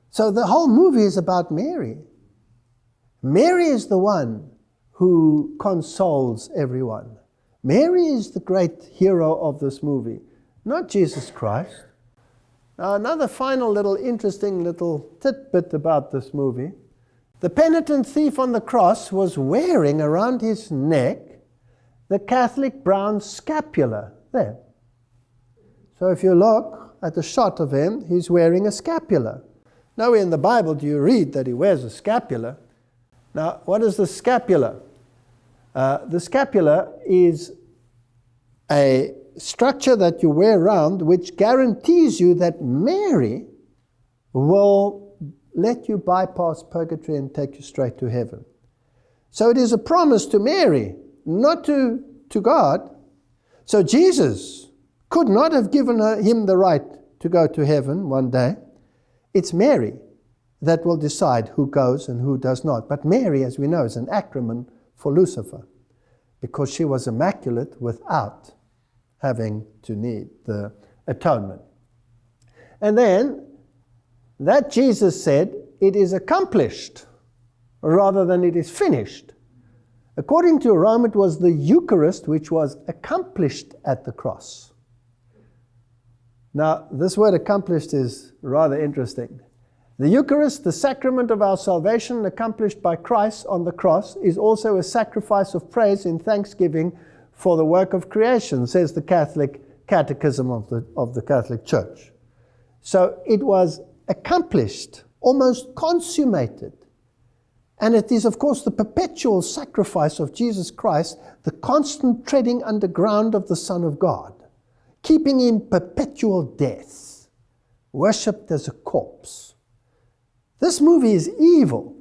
So the whole movie is about Mary. Mary is the one who consoles everyone. Mary is the great hero of this movie, not Jesus Christ. Now, another final little interesting little tidbit about this movie. The penitent thief on the cross was wearing around his neck the Catholic brown scapular. There. So if you look at the shot of him, he's wearing a scapular. Nowhere in the Bible do you read that he wears a scapular. Now, what is the scapula? The scapula is a structure that you wear around which guarantees you that Mary will let you bypass purgatory and take you straight to heaven. So it is a promise to Mary, not to God. So Jesus could not have given him the right to go to heaven one day. It's Mary that will decide who goes and who does not. But Mary, as we know, is an acronym for Lucifer. because she was immaculate without having to need the atonement. And then that Jesus said, it is accomplished, rather than it is finished. According to Rome, it was the Eucharist which was accomplished at the cross. Now, this word accomplished is rather interesting. The Eucharist, the sacrament of our salvation accomplished by Christ on the cross, is also a sacrifice of praise in thanksgiving for the work of creation, says the Catholic Catechism of the Catholic Church. So it was accomplished, almost consummated. And it is, of course, the perpetual sacrifice of Jesus Christ, the constant treading underground of the Son of God, keeping him perpetual death, worshipped as a corpse. This movie is evil.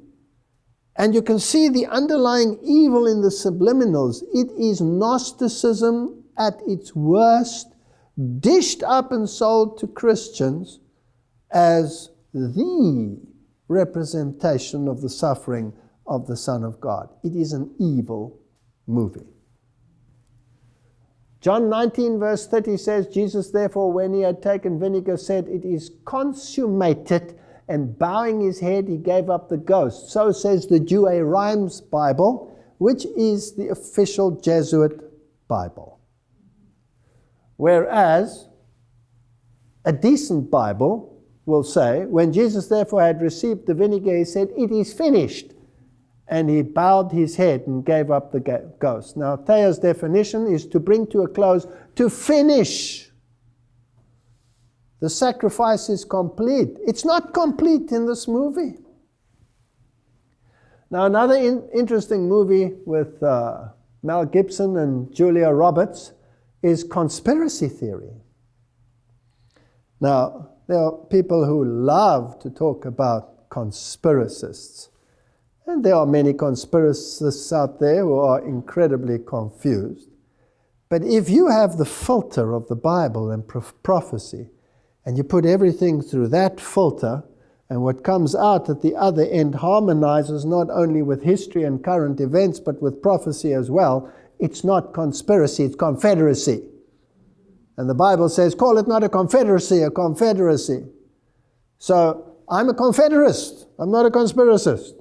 And you can see the underlying evil in the subliminals. It is Gnosticism at its worst, dished up and sold to Christians as the representation of the suffering of the Son of God. It is an evil movie. John 19 verse 30 says, Jesus therefore, when he had taken vinegar, said, it is consummated, and bowing his head, he gave up the ghost. So says the Douay Rheims Bible, which is the official Jesuit Bible. Whereas a decent Bible will say, when Jesus therefore had received the vinegar, he said, it is finished. And he bowed his head and gave up the ghost. Now, Thea's definition is to bring to a close, to finish. The sacrifice is complete. It's not complete in this movie. Now, another interesting movie with Mel Gibson and Julia Roberts is Conspiracy Theory. Now, there are people who love to talk about conspiracists. And there are many conspiracists out there who are incredibly confused. But if you have the filter of the Bible and prophecy, and you put everything through that filter, and what comes out at the other end harmonizes not only with history and current events, but with prophecy as well, it's not conspiracy, it's confederacy. And the Bible says, call it not a confederacy, a confederacy. So, I'm a confederist, I'm not a conspiracist.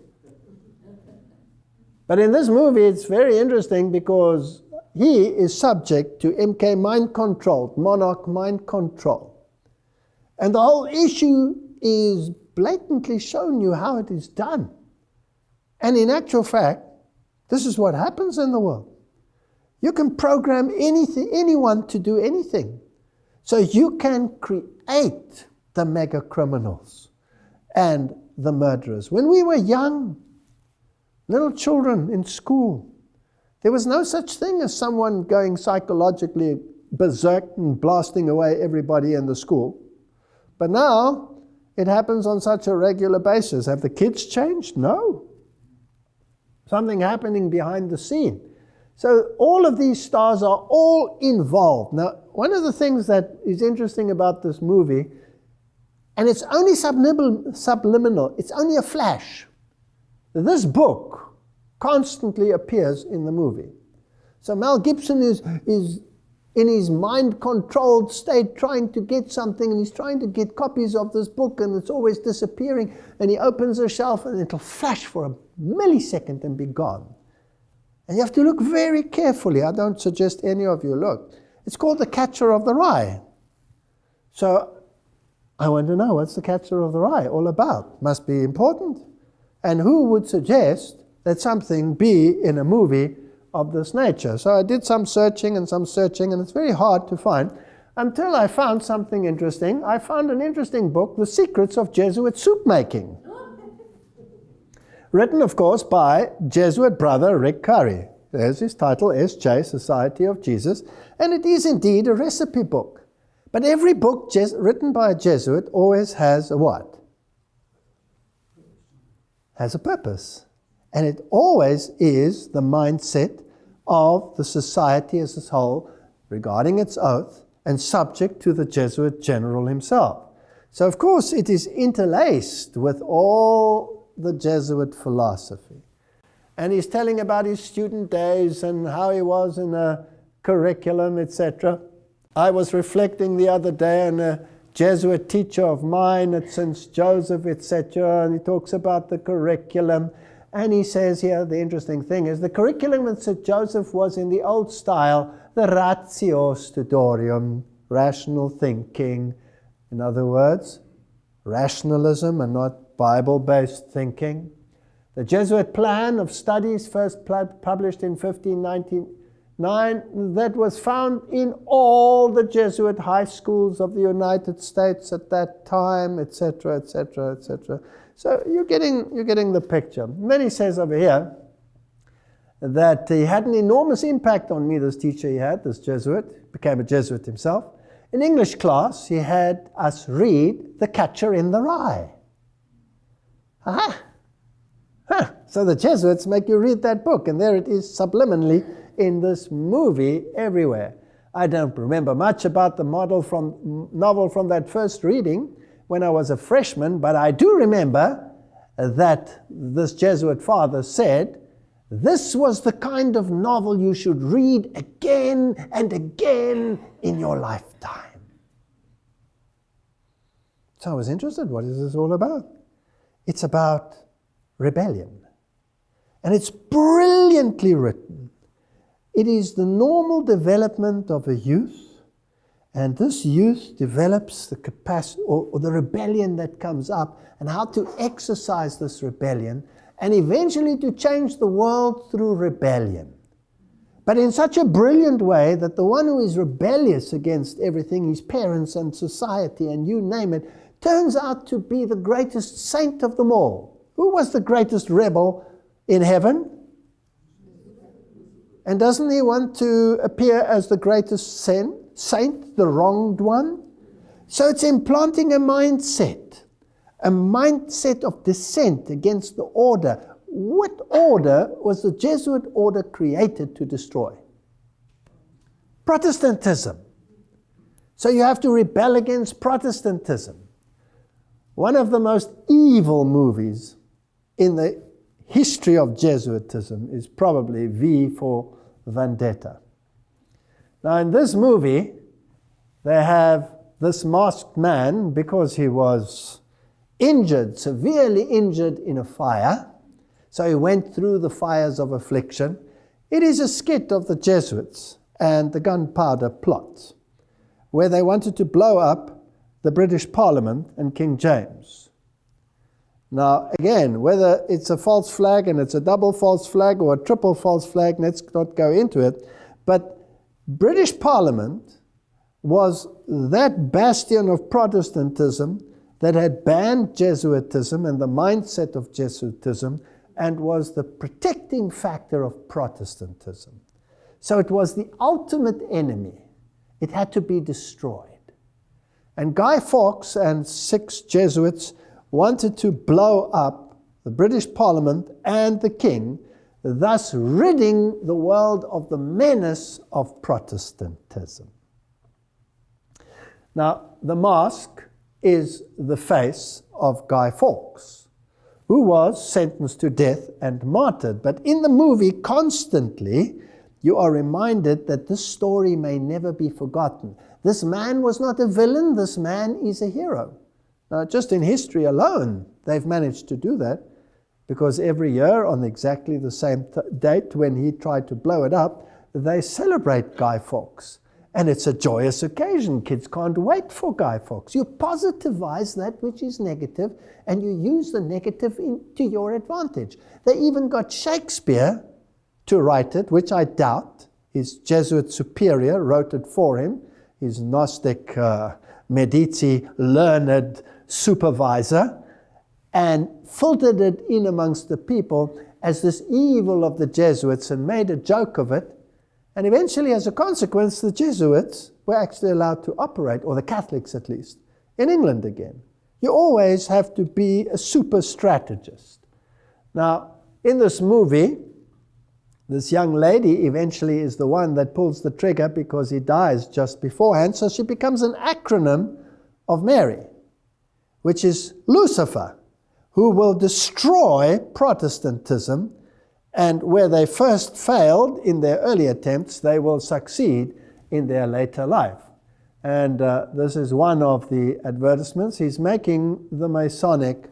But in this movie, it's very interesting because he is subject to MK mind control, monarch mind control. And the whole issue is blatantly shown you how it is done. And in actual fact, this is what happens in the world. You can program anyone to do anything. So you can create the mega criminals and the murderers. When we were young, little children in school, there was no such thing as someone going psychologically berserk and blasting away everybody in the school. But now, it happens on such a regular basis. Have the kids changed? No. Something happening behind the scene. So all of these stars are all involved. Now, one of the things that is interesting about this movie, and it's only subliminal, it's only a flash. This book constantly appears in the movie. So Mel Gibson is in his mind-controlled state trying to get something, and he's trying to get copies of this book, and it's always disappearing, and he opens a shelf and it'll flash for a millisecond and be gone. And you have to look very carefully. I don't suggest any of you look. It's called The Catcher of the Rye. So I want to know, what's The Catcher of the Rye all about? Must be important. And who would suggest that something be in a movie of this nature? So I did some searching, and it's very hard to find until I found something interesting. I found an interesting book, The Secrets of Jesuit Soup Making. Written, of course, by Jesuit brother Rick Curry. There's his title, S.J., Society of Jesus. And it is indeed a recipe book. But every book written by a Jesuit always has a what? Has a purpose. And it always is the mindset of the society as a whole regarding its oath and subject to the Jesuit general himself. So, of course, it is interlaced with all the Jesuit philosophy. And he's telling about his student days and how he was in a curriculum, etc. I was reflecting the other day on a Jesuit teacher of mine at St. Joseph, etc., and he talks about the curriculum. And he says here, the interesting thing is, the curriculum at St. Joseph was in the old style, the ratio studiorum, rational thinking. In other words, rationalism and not Bible-based thinking. The Jesuit plan of studies, first published in 1599, that was found in all the Jesuit high schools of the United States at that time, etc., etc., etc. So you're getting the picture. And then he says over here that he had an enormous impact on me, this teacher he had, this Jesuit, became a Jesuit himself. In English class, he had us read The Catcher in the Rye. Aha! Huh. So the Jesuits make you read that book, and there it is subliminally in this movie everywhere. I don't remember much about the novel from that first reading when I was a freshman, but I do remember that this Jesuit father said, this was the kind of novel you should read again and again in your lifetime. So I was interested, what is this all about? It's about rebellion. And it's brilliantly written. It is the normal development of a youth, and this youth develops the capacity or the rebellion that comes up, and how to exercise this rebellion, and eventually to change the world through rebellion. But in such a brilliant way that the one who is rebellious against everything, his parents and society and you name it, turns out to be the greatest saint of them all. Who was the greatest rebel in heaven? And doesn't he want to appear as the greatest saint, the wronged one? So it's implanting a mindset of dissent against the order. What order was the Jesuit order created to destroy? Protestantism. So you have to rebel against Protestantism. One of the most evil movies in the history of Jesuitism is probably V for Vendetta. Now in this movie, they have this masked man, because he was injured, severely injured in a fire, so he went through the fires of affliction. It is a skit of the Jesuits and the gunpowder plot, where they wanted to blow up the British Parliament and King James. Now, again, whether it's a false flag and it's a double false flag or a triple false flag, let's not go into it, but British Parliament was that bastion of Protestantism that had banned Jesuitism and the mindset of Jesuitism, and was the protecting factor of Protestantism. So it was the ultimate enemy. It had to be destroyed. And Guy Fawkes and 6 Jesuits wanted to blow up the British Parliament and the King, thus ridding the world of the menace of Protestantism. Now, the mask is the face of Guy Fawkes, who was sentenced to death and martyred. But in the movie, constantly, you are reminded that this story may never be forgotten. This man was not a villain, this man is a hero. Now, just in history alone, they've managed to do that, because every year on exactly the same date when he tried to blow it up, they celebrate Guy Fawkes. And it's a joyous occasion. Kids can't wait for Guy Fawkes. You positivize that which is negative, and you use the negative to your advantage. They even got Shakespeare to write it, which I doubt. His Jesuit superior wrote it for him, his Gnostic Medici learned supervisor, and filtered it in amongst the people as this evil of the Jesuits and made a joke of it. And eventually, as a consequence, the Jesuits were actually allowed to operate, or the Catholics at least, in England again. You always have to be a super strategist. Now, in this movie, this young lady eventually is the one that pulls the trigger, because he dies just beforehand, so she becomes an acronym of Mary, which is Lucifer, who will destroy Protestantism And where they first failed in their early attempts, they will succeed in their later life. And this is one of the advertisements. He's making the Masonic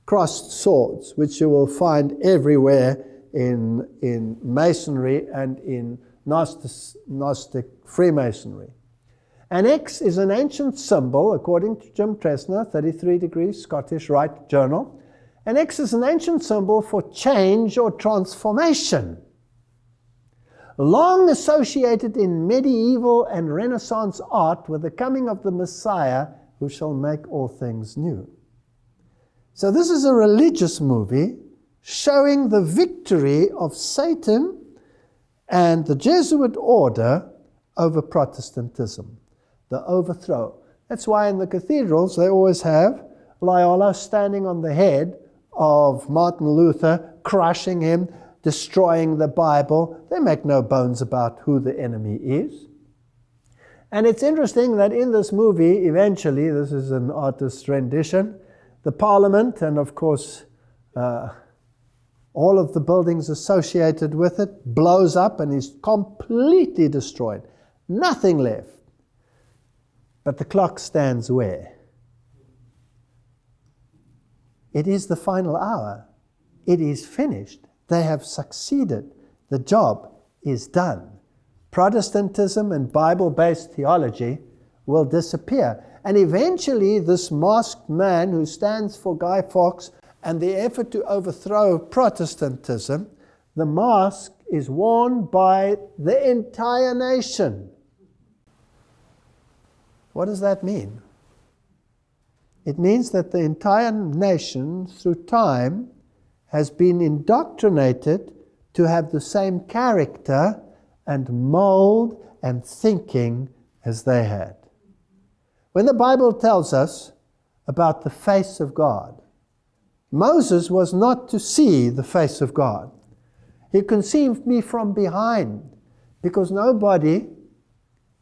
crossed swords, which you will find everywhere in Masonry and in Gnostic Freemasonry. An X is an ancient symbol, according to Jim Tressner, 33 Degrees, Scottish Rite Journal. An X is an ancient symbol for change or transformation, long associated in medieval and Renaissance art with the coming of the Messiah who shall make all things new. So this is a religious movie showing the victory of Satan and the Jesuit order over Protestantism, the overthrow. That's why in the cathedrals they always have Loyola standing on the head of Martin Luther, crushing him, destroying the Bible. They make no bones about who the enemy is. And it's interesting that in this movie, eventually, this is an artist's rendition, the Parliament, and of course, all of the buildings associated with it, blows up and is completely destroyed. Nothing left. But the clock stands where? It is the final hour. It is finished. They have succeeded. The job is done. Protestantism and Bible-based theology will disappear. And eventually this masked man who stands for Guy Fawkes and the effort to overthrow Protestantism, the mask is worn by the entire nation. What does that mean? It means that the entire nation, through time, has been indoctrinated to have the same character and mold and thinking as they had. When the Bible tells us about the face of God, Moses was not to see the face of God. He conceived me from behind, because nobody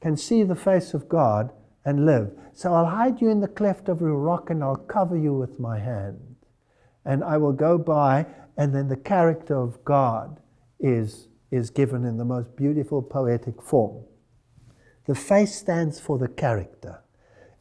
can see the face of God and live. So I'll hide you in the cleft of a rock and I'll cover you with my hand. And I will go by, and then the character of God is given in the most beautiful poetic form. The face stands for the character.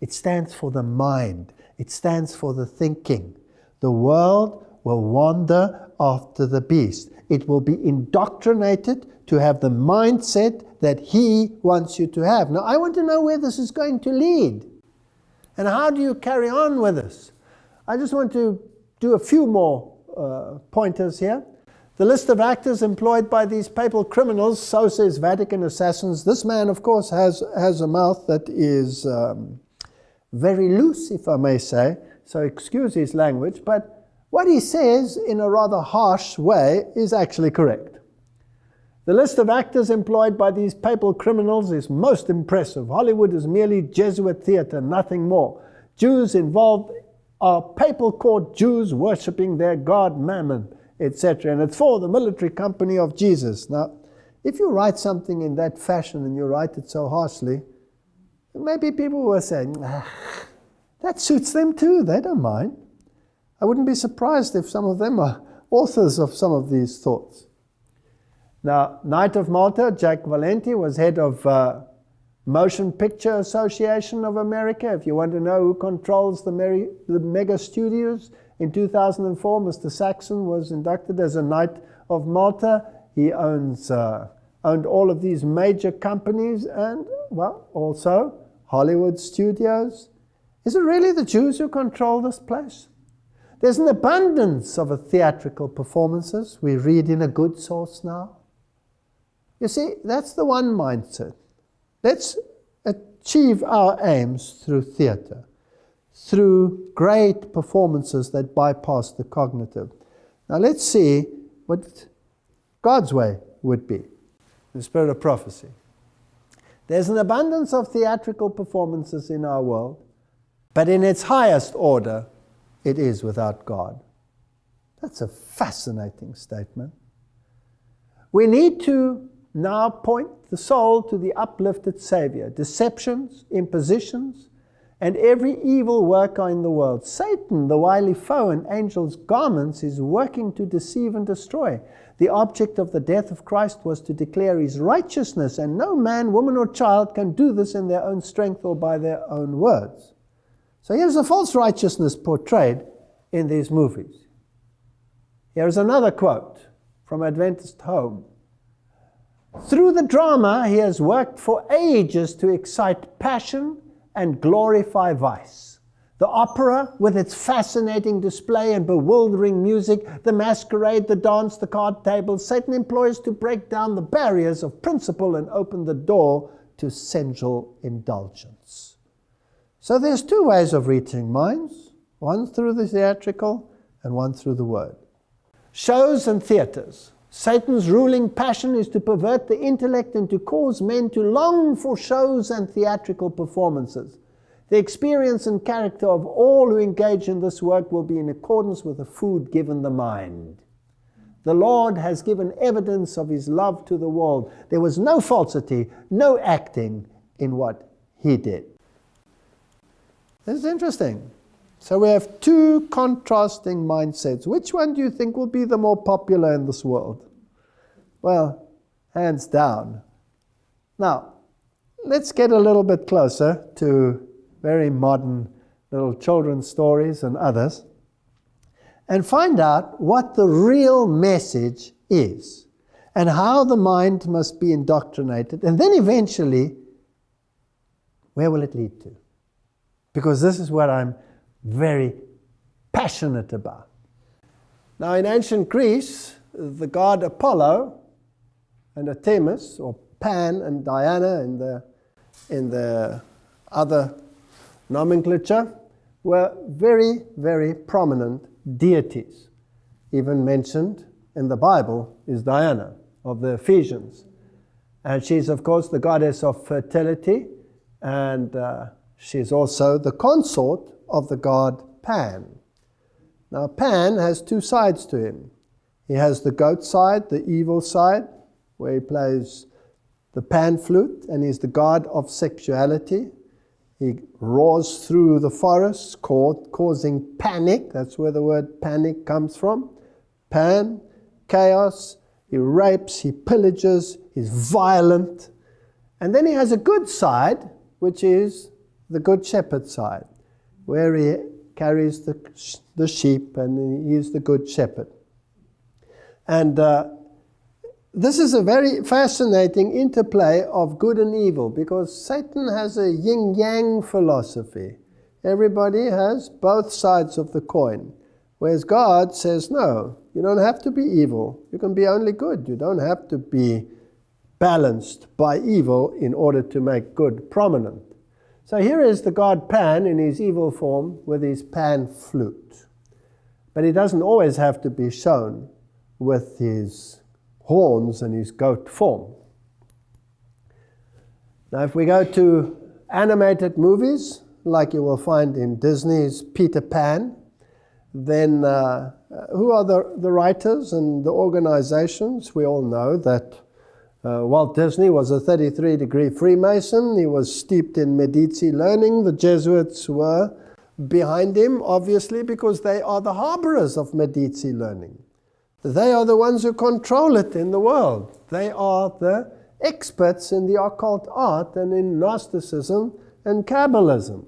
It stands for the mind. It stands for the thinking. The world will wander after the beast. It will be indoctrinated to have the mindset that he wants you to have. Now, I want to know where this is going to lead. And how do you carry on with this? I just want to do a few more pointers here. The list of actors employed by these papal criminals, so says Vatican assassins. This man, of course, has a mouth that is very loose, if I may say, so excuse his language, but what he says in a rather harsh way is actually correct. The list of actors employed by these papal criminals is most impressive. Hollywood is merely Jesuit theater, nothing more. Jews involved are papal court Jews worshipping their god Mammon, etc. And it's for the military company of Jesus. Now, if you write something in that fashion and you write it so harshly, maybe people will say, that suits them too, they don't mind. I wouldn't be surprised if some of them are authors of some of these thoughts. Now, Knight of Malta, Jack Valenti, was head of Motion Picture Association of America. If you want to know who controls the mega studios, in 2004, Mr. Saxon was inducted as a Knight of Malta. He owned all of these major companies and, well, also Hollywood studios. Is it really the Jews who control this place? There's an abundance of theatrical performances. We read in a good source now. You see, that's the one mindset. Let's achieve our aims through theater, through great performances that bypass the cognitive. Now let's see what God's way would be, the spirit of prophecy. There's an abundance of theatrical performances in our world, but in its highest order, it is without God. That's a fascinating statement. We need to now point the soul to the uplifted Savior. Deceptions, impositions, and every evil worker in the world. Satan, the wily foe in angels' garments, is working to deceive and destroy. The object of the death of Christ was to declare his righteousness, and no man, woman, or child can do this in their own strength or by their own words. So here's a false righteousness portrayed in these movies. Here's another quote from Adventist Home. Through the drama, he has worked for ages to excite passion and glorify vice. The opera, with its fascinating display and bewildering music, the masquerade, the dance, the card tables, Satan employs to break down the barriers of principle and open the door to sensual indulgence. So there's two ways of reaching minds, one through the theatrical and one through the word. Shows and theaters. Satan's ruling passion is to pervert the intellect and to cause men to long for shows and theatrical performances. The experience and character of all who engage in this work will be in accordance with the food given the mind. The Lord has given evidence of his love to the world. There was no falsity, no acting in what he did. This is interesting. So we have two contrasting mindsets. Which one do you think will be the more popular in this world? Well, hands down. Now, let's get a little bit closer to very modern little children's stories and others, and find out what the real message is, and how the mind must be indoctrinated, and then eventually, where will it lead to? Because this is what I'm very passionate about. Now, in ancient Greece, the god Apollo and Artemis, or Pan and Diana in the other nomenclature, were very, very prominent deities. Even mentioned in the Bible is Diana of the Ephesians. And she's, of course, the goddess of fertility, and she's also the consort of the god Pan. Now, Pan has two sides to him. He has the goat side, the evil side, where he plays the pan flute, and he's the god of sexuality. He roars through the forests, causing panic. That's where the word panic comes from. Pan, chaos. He rapes, he pillages, he's violent. And then he has a good side, which is the good shepherd side, where he carries the sheep, and he is the good shepherd. And this is a very fascinating interplay of good and evil, because Satan has a yin-yang philosophy. Everybody has both sides of the coin, whereas God says, no, you don't have to be evil. You can be only good. You don't have to be balanced by evil in order to make good prominent. So here is the god Pan in his evil form with his pan flute. But he doesn't always have to be shown with his horns and his goat form. Now, if we go to animated movies, like you will find in Disney's Peter Pan, then who are the writers and the organizations? We all know that Walt Disney was a 33-degree Freemason. He was steeped in Medici learning. The Jesuits were behind him, obviously, because they are the harborers of Medici learning. They are the ones who control it in the world. They are the experts in the occult art and in Gnosticism and Kabbalism.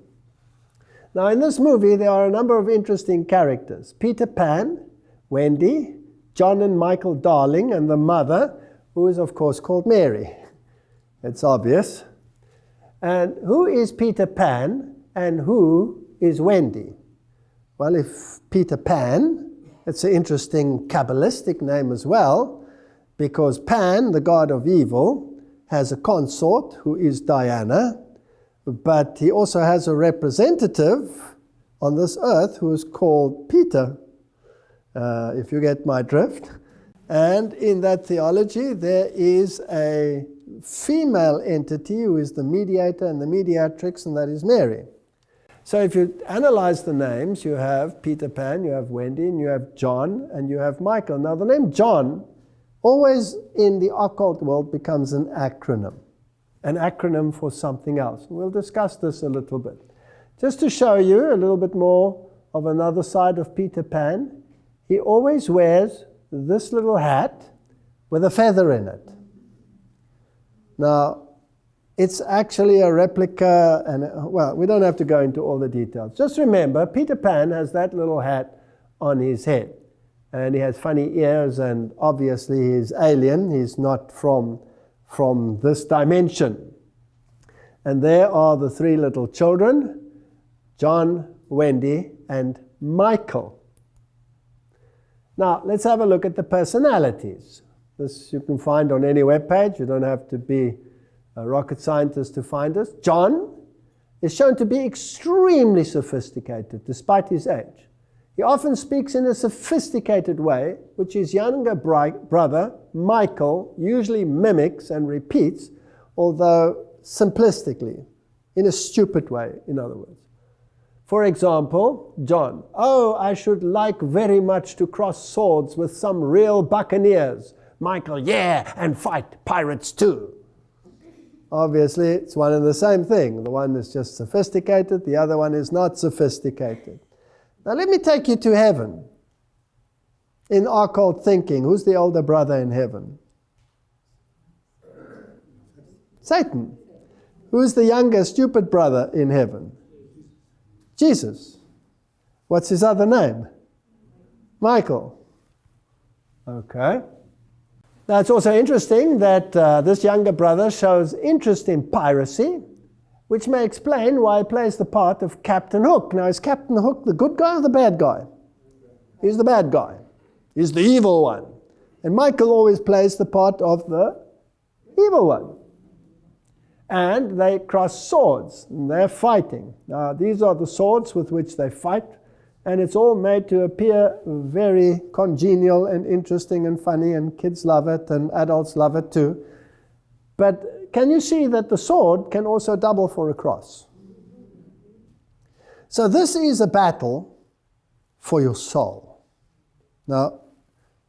Now, in this movie, there are a number of interesting characters. Peter Pan, Wendy, John and Michael Darling, and the mother, who is, of course, called Mary. It's obvious. And who is Peter Pan and who is Wendy? Well, if Peter Pan, it's an interesting Kabbalistic name as well, because Pan, the god of evil, has a consort who is Diana, but he also has a representative on this earth who is called Peter, if you get my drift. And in that theology, there is a female entity who is the mediator and the mediatrix, and that is Mary. So if you analyze the names, you have Peter Pan, you have Wendy, and you have John, and you have Michael. Now, the name John always in the occult world becomes an acronym for something else. We'll discuss this a little bit. Just to show you a little bit more of another side of Peter Pan, he always wears this little hat with a feather in it. Now, it's actually a replica, and well, we don't have to go into all the details. Just remember, Peter Pan has that little hat on his head, and he has funny ears, and obviously he's alien. He's not from this dimension. And there are the three little children, John, Wendy, and Michael. Now, let's have a look at the personalities. This you can find on any web page. You don't have to be a rocket scientist to find this. John is shown to be extremely sophisticated despite his age. He often speaks in a sophisticated way, which his younger brother, Michael, usually mimics and repeats, although simplistically, in a stupid way, in other words. For example, John, "Oh, I should like very much to cross swords with some real buccaneers." Michael, "Yeah, and fight pirates too." Obviously, it's one and the same thing. The one is just sophisticated, the other one is not sophisticated. Now let me take you to heaven. In occult thinking, who's the older brother in heaven? Satan. Who's the younger stupid brother in heaven? Jesus. What's his other name? Michael. Okay. Now it's also interesting that this younger brother shows interest in piracy, which may explain why he plays the part of Captain Hook. Now, is Captain Hook the good guy or the bad guy? He's the bad guy. He's the evil one. And Michael always plays the part of the evil one. And they cross swords, and they're fighting. Now, these are the swords with which they fight, and it's all made to appear very congenial and interesting and funny, and kids love it, and adults love it too. But can you see that the sword can also double for a cross? So this is a battle for your soul. Now,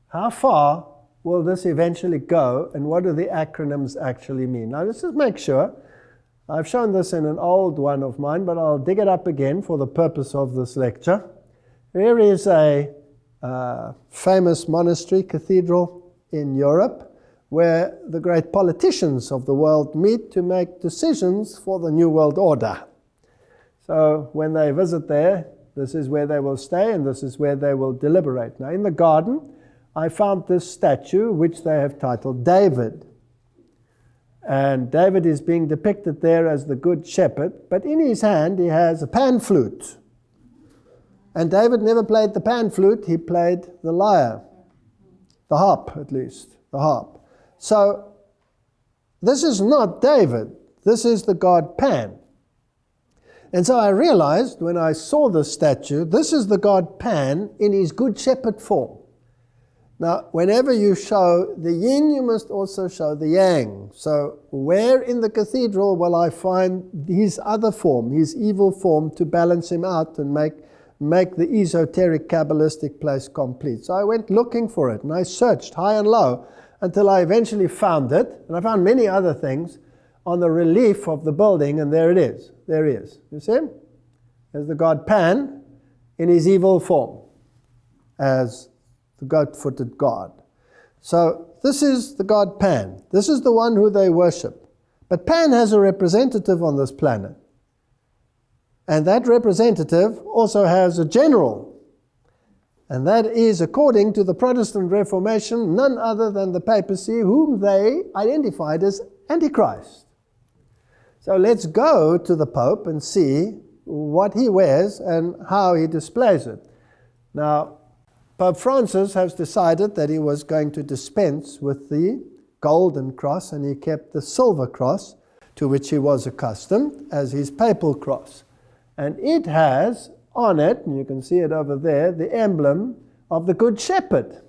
how far will this eventually go, and what do the acronyms actually mean? Now, let's just make sure. I've shown this in an old one of mine, but I'll dig it up again for the purpose of this lecture. Here is a famous monastery cathedral in Europe where the great politicians of the world meet to make decisions for the New World Order. So when they visit there, this is where they will stay, and this is where they will deliberate. Now, in the garden, I found this statue, which they have titled David. And David is being depicted there as the good shepherd, but in his hand he has a pan flute. And David never played the pan flute, he played the lyre. The harp, at least, the harp. So, this is not David, this is the god Pan. And so I realized when I saw this statue, this is the god Pan in his good shepherd form. Now, whenever you show the yin, you must also show the yang. So, where in the cathedral will I find his other form, his evil form, to balance him out and make the esoteric Kabbalistic place complete? So I went looking for it, and I searched high and low until I eventually found it. And I found many other things on the relief of the building, and there it is. There he is. You see him? There's the god Pan in his evil form as the goat-footed god. So this is the god Pan. This is the one who they worship. But Pan has a representative on this planet. And that representative also has a general. And that is, according to the Protestant Reformation, none other than the papacy, whom they identified as Antichrist. So let's go to the Pope and see what he wears and how he displays it. Now, Pope Francis has decided that he was going to dispense with the golden cross, and he kept the silver cross, to which he was accustomed, as his papal cross. And it has on it, and you can see it over there, the emblem of the Good Shepherd.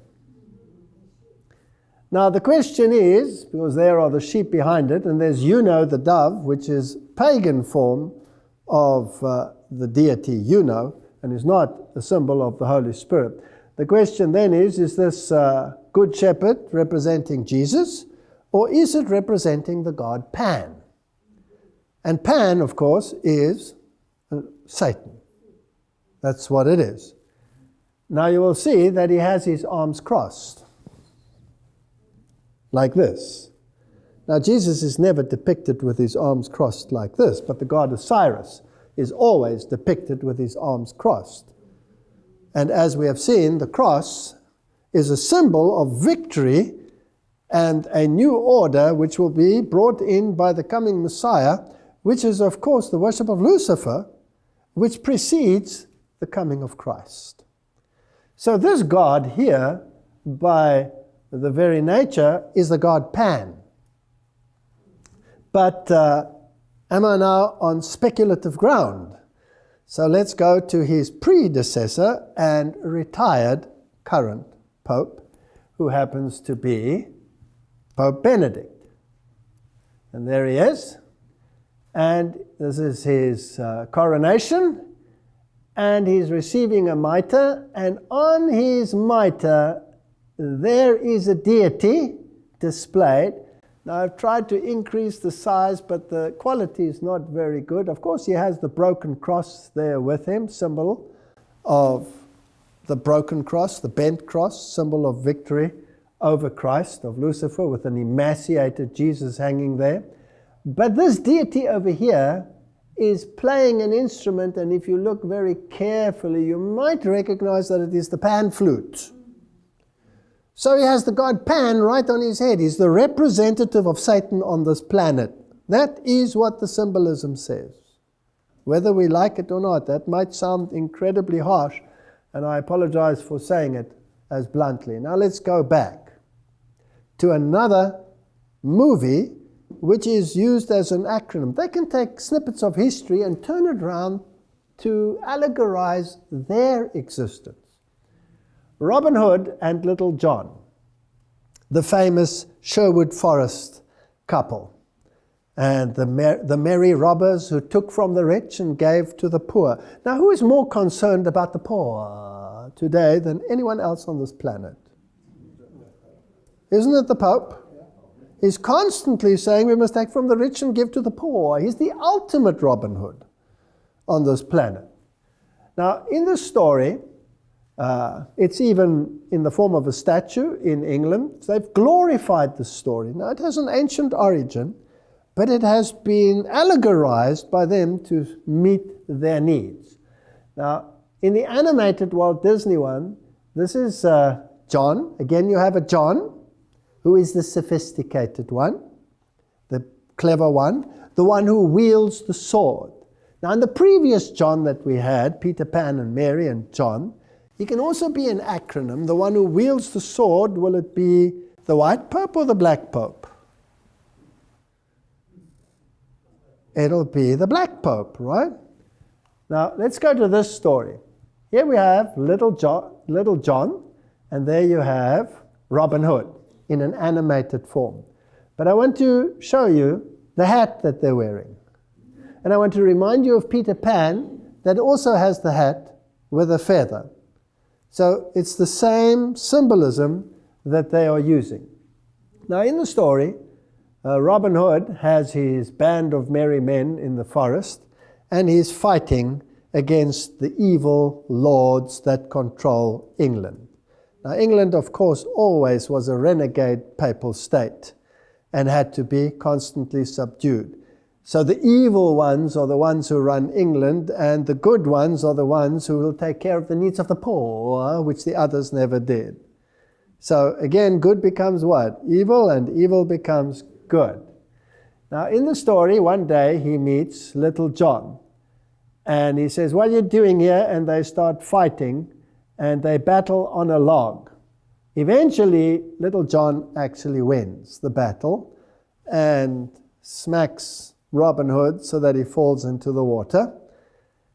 Now the question is, because there are the sheep behind it, and there's Juno the dove, which is pagan form of the deity Juno, and is not a symbol of the Holy Spirit. The question then is this Good Shepherd representing Jesus, or is it representing the god Pan? And Pan, of course, is Satan. That's what it is. Now you will see that he has his arms crossed. like this. Now, Jesus is never depicted with his arms crossed like this, but the god Osiris is always depicted with his arms crossed. And as we have seen, the cross is a symbol of victory and a new order which will be brought in by the coming Messiah, which is, of course, the worship of Lucifer, which precedes the coming of Christ. So this god here, by the very nature, is the god Pan. But am I now on speculative ground? So let's go to his predecessor and retired current Pope, who happens to be Pope Benedict. And there he is. And this is his coronation. And he's receiving a mitre. And on his mitre, there is a deity displayed. Now, I've tried to increase the size, but the quality is not very good. Of course, he has the broken cross there with him, symbol of the broken cross, the bent cross, symbol of victory over Christ, of Lucifer, with an emaciated Jesus hanging there. But this deity over here is playing an instrument, and if you look very carefully, you might recognize that it is the pan flute. So he has the god Pan right on his head. He's the representative of Satan on this planet. That is what the symbolism says. Whether we like it or not, that might sound incredibly harsh, and I apologize for saying it as bluntly. Now let's go back to another movie which is used as an acronym. They can take snippets of history and turn it around to allegorize their existence. Robin Hood and Little John, the famous Sherwood Forest couple, and the merry robbers who took from the rich and gave to the poor. Now, who is more concerned about the poor today than anyone else on this planet? Isn't it the Pope? He's constantly saying we must take from the rich and give to the poor. He's the ultimate Robin Hood on this planet. Now, in this story, it's even in the form of a statue in England. They've glorified the story. Now, it has an ancient origin, but it has been allegorized by them to meet their needs. Now, in the animated Walt Disney one, this is John. Again, you have a John, who is the sophisticated one, the clever one, the one who wields the sword. Now, in the previous John that we had, Peter Pan and Mary and John, he can also be an acronym. The one who wields the sword, will it be the white pope or the black pope? It'll be the black pope, right? Now, let's go to this story. Here we have Little John, and there you have Robin Hood in an animated form. But I want to show you the hat that they're wearing. And I want to remind you of Peter Pan, that also has the hat with a feather. So it's the same symbolism that they are using. Now in the story, Robin Hood has his band of merry men in the forest, and he's fighting against the evil lords that control England. Now England, of course, always was a renegade papal state and had to be constantly subdued. So the evil ones are the ones who run England, and the good ones are the ones who will take care of the needs of the poor, which the others never did. So again, good becomes what? Evil, and evil becomes good. Now in the story, one day he meets Little John, and he says, "What are you doing here?" And they start fighting, and they battle on a log. Eventually, Little John actually wins the battle and smacks Robin Hood so that he falls into the water.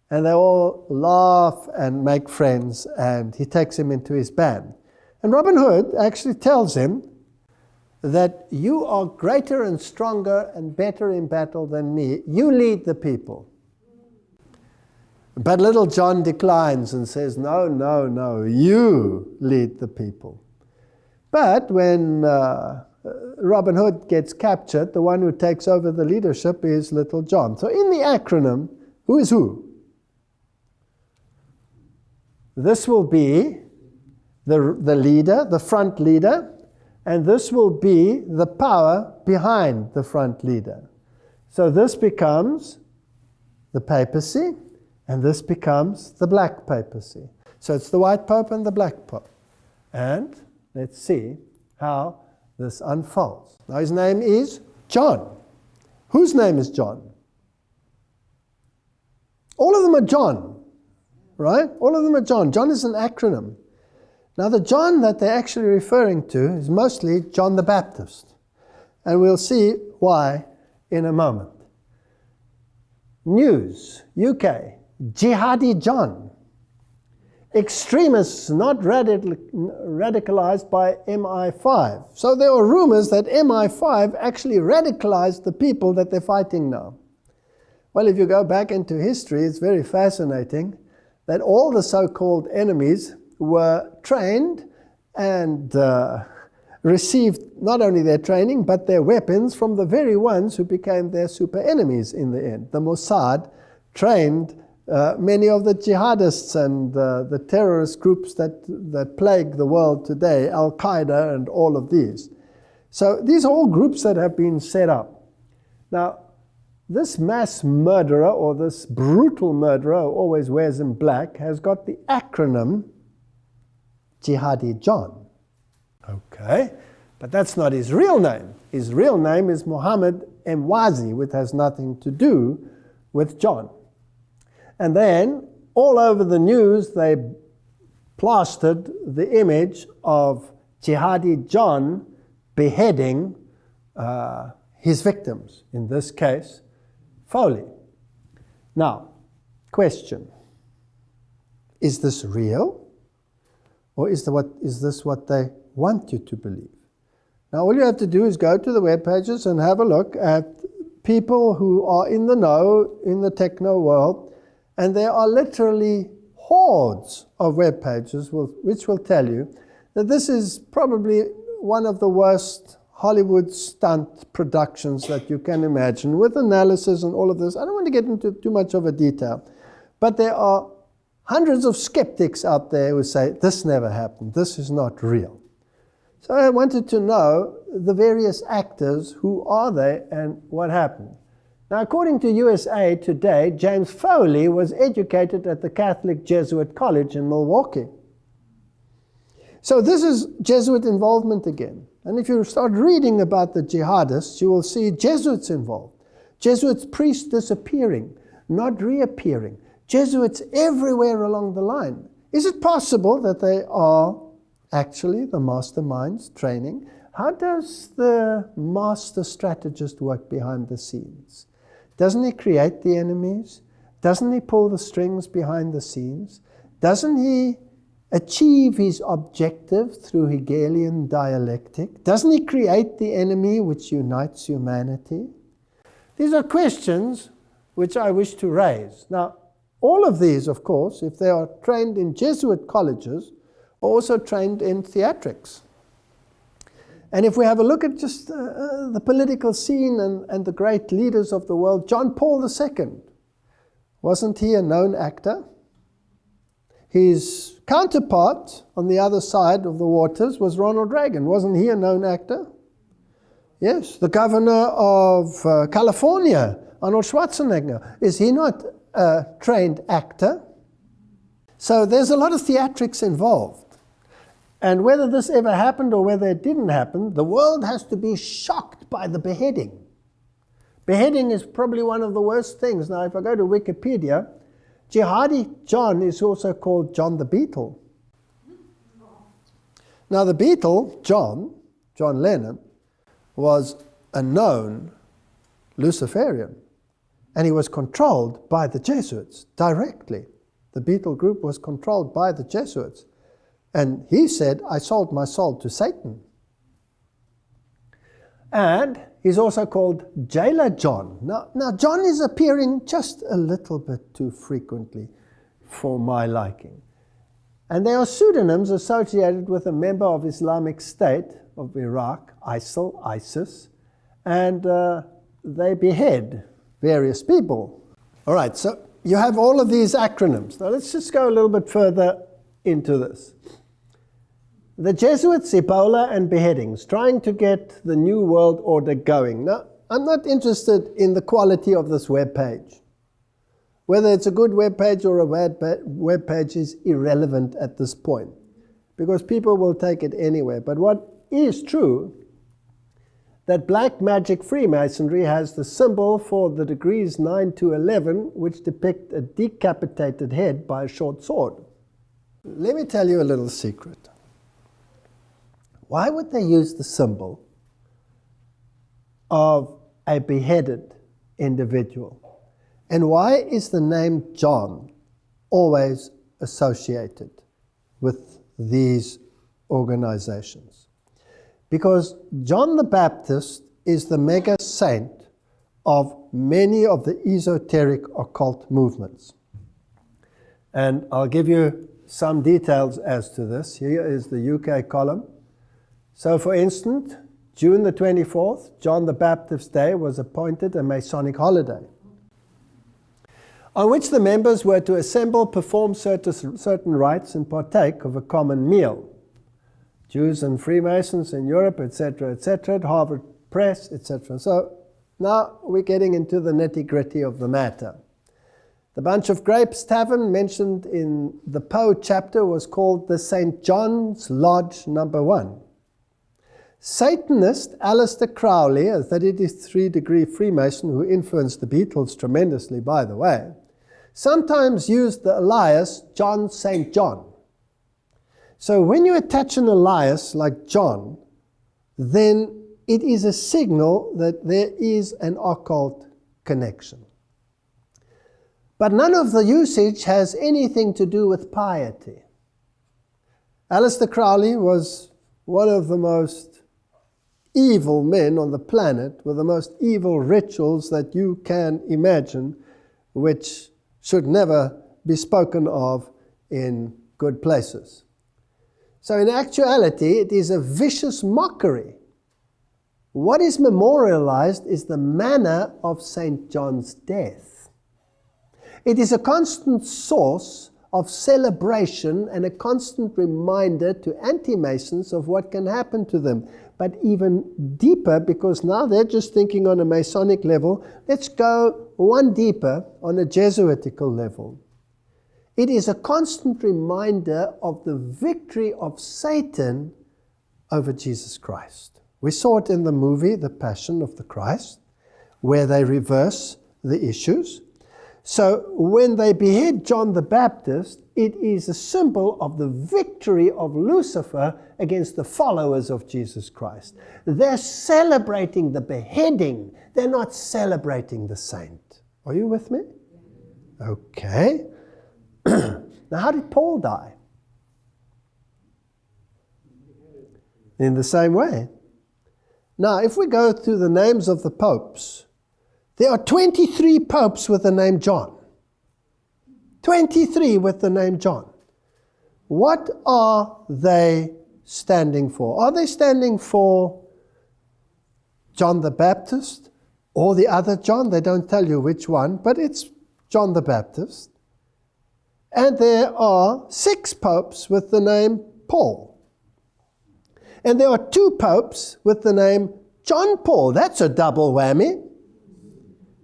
And they all laugh and make friends, and he takes him into his band. And Robin Hood actually tells him that you are greater and stronger and better in battle than me. You lead the people. But Little John declines and says, no, no, no, you lead the people. But when Robin Hood gets captured, the one who takes over the leadership is Little John. So in the acronym, who is who? This will be the leader, the front leader. and this will be the power behind the front leader. So this becomes the papacy, and this becomes the black papacy. So it's the white pope and the black pope. And let's see how this unfolds. Now his name is John. Whose name is John? All of them are John, right? All of them are John. John is an acronym. Now the John that they're actually referring to is mostly John the Baptist. And we'll see why in a moment. News, UK, Jihadi John. Extremists not radicalized by MI5. So there are rumors that MI5 actually radicalized the people that they're fighting now. Well, if you go back into history, it's very fascinating that all the so-called enemies were trained and received not only their training, but their weapons from the very ones who became their super enemies in the end. The Mossad trained many of the jihadists and the terrorist groups that plague the world today, Al-Qaeda and all of these. So these are all groups that have been set up. Now, this mass murderer, or this brutal murderer who always wears in black, has got the acronym Jihadi John. Okay, but that's not his real name. His real name is Muhammad Mwazi, which has nothing to do with John. And then, all over the news, they plastered the image of Jihadi John beheading his victims, in this case, Foley. Now, question. Is this real? Or is this what they want you to believe? Now, all you have to do is go to the web pages and have a look at people who are in the know, in the techno world, and there are literally hordes of web pages which will tell you that this is probably one of the worst Hollywood stunt productions that you can imagine, with analysis and all of this. I don't want to get into too much of a detail, but there are hundreds of skeptics out there who say, this never happened, this is not real. So I wanted to know the various actors, who are they and what happened. Now, according to USA Today, James Foley was educated at the Catholic Jesuit College in Milwaukee. So this is Jesuit involvement again. And if you start reading about the jihadists, you will see Jesuits involved. Jesuits priests disappearing, not reappearing. Jesuits everywhere along the line. Is it possible that they are actually the masterminds training? How does the master strategist work behind the scenes? Doesn't he create the enemies? Doesn't he pull the strings behind the scenes? Doesn't he achieve his objective through Hegelian dialectic? Doesn't he create the enemy which unites humanity? These are questions which I wish to raise. Now, all of these, of course, if they are trained in Jesuit colleges, are also trained in theatrics. And if we have a look at just the political scene and the great leaders of the world, John Paul II, wasn't he a known actor? His counterpart on the other side of the waters was Ronald Reagan. Wasn't he a known actor? Yes. The governor of California, Arnold Schwarzenegger, is he not a trained actor? So there's a lot of theatrics involved. And whether this ever happened or whether it didn't happen, the world has to be shocked by the beheading. Beheading is probably one of the worst things. Now, if I go to Wikipedia, Jihadi John is also called John the Beetle. Now, the Beetle, John Lennon, was a known Luciferian. And he was controlled by the Jesuits directly. The Beetle group was controlled by the Jesuits. And he said, I sold my soul to Satan. And he's also called Jailer John. Now John is appearing just a little bit too frequently for my liking. And there are pseudonyms associated with a member of Islamic State of Iraq, ISIL, ISIS, and they behead various people. All right, so you have all of these acronyms. Now let's just go a little bit further into this. The Jesuits, Ebola, and beheadings, trying to get the New World Order going. Now, I'm not interested in the quality of this web page. Whether it's a good web page or a bad web page is irrelevant at this point, because people will take it anywhere. But what is true, that black magic Freemasonry has the symbol for the degrees 9 to 11, which depict a decapitated head by a short sword. Let me tell you a little secret. Why would they use the symbol of a beheaded individual? And why is the name John always associated with these organizations? Because John the Baptist is the mega saint of many of the esoteric occult movements. And I'll give you some details as to this. Here is the UK column. So for instance, June the 24th, John the Baptist's Day, was appointed a Masonic holiday, on which the members were to assemble, perform certain rites, and partake of a common meal. Jews and Freemasons in Europe, etc., at Harvard Press, etc. So now we're getting into the nitty-gritty of the matter. The Bunch of Grapes Tavern mentioned in the Poe chapter was called the St. John's Lodge No. 1. Satanist Aleister Crowley, a 33-degree Freemason who influenced the Beatles tremendously, by the way, sometimes used the alias John St. John. So when you attach an alias like John, then it is a signal that there is an occult connection. But none of the usage has anything to do with piety. Aleister Crowley was one of the most evil men on the planet, with the most evil rituals that you can imagine, which should never be spoken of in good places. So in actuality, it is a vicious mockery. What is memorialized is the manner of St. John's death. It is a constant source of celebration and a constant reminder to anti-Masons of what can happen to them. But even deeper, because now they're just thinking on a Masonic level, let's go one deeper on a Jesuitical level. It is a constant reminder of the victory of Satan over Jesus Christ. We saw it in the movie, The Passion of the Christ, where they reverse the issues. So when they behead John the Baptist, it is a symbol of the victory of Lucifer against the followers of Jesus Christ. They're celebrating the beheading. They're not celebrating the saint. Are you with me? Okay. Now, how did Paul die? In the same way. Now, if we go through the names of the popes, there are 23 popes with the name John. 23 with the name John. What are they standing for? Are they standing for John the Baptist or the other John? They don't tell you which one, but it's John the Baptist. And there are 6 popes with the name Paul. And there are 2 popes with the name John Paul. That's a double whammy,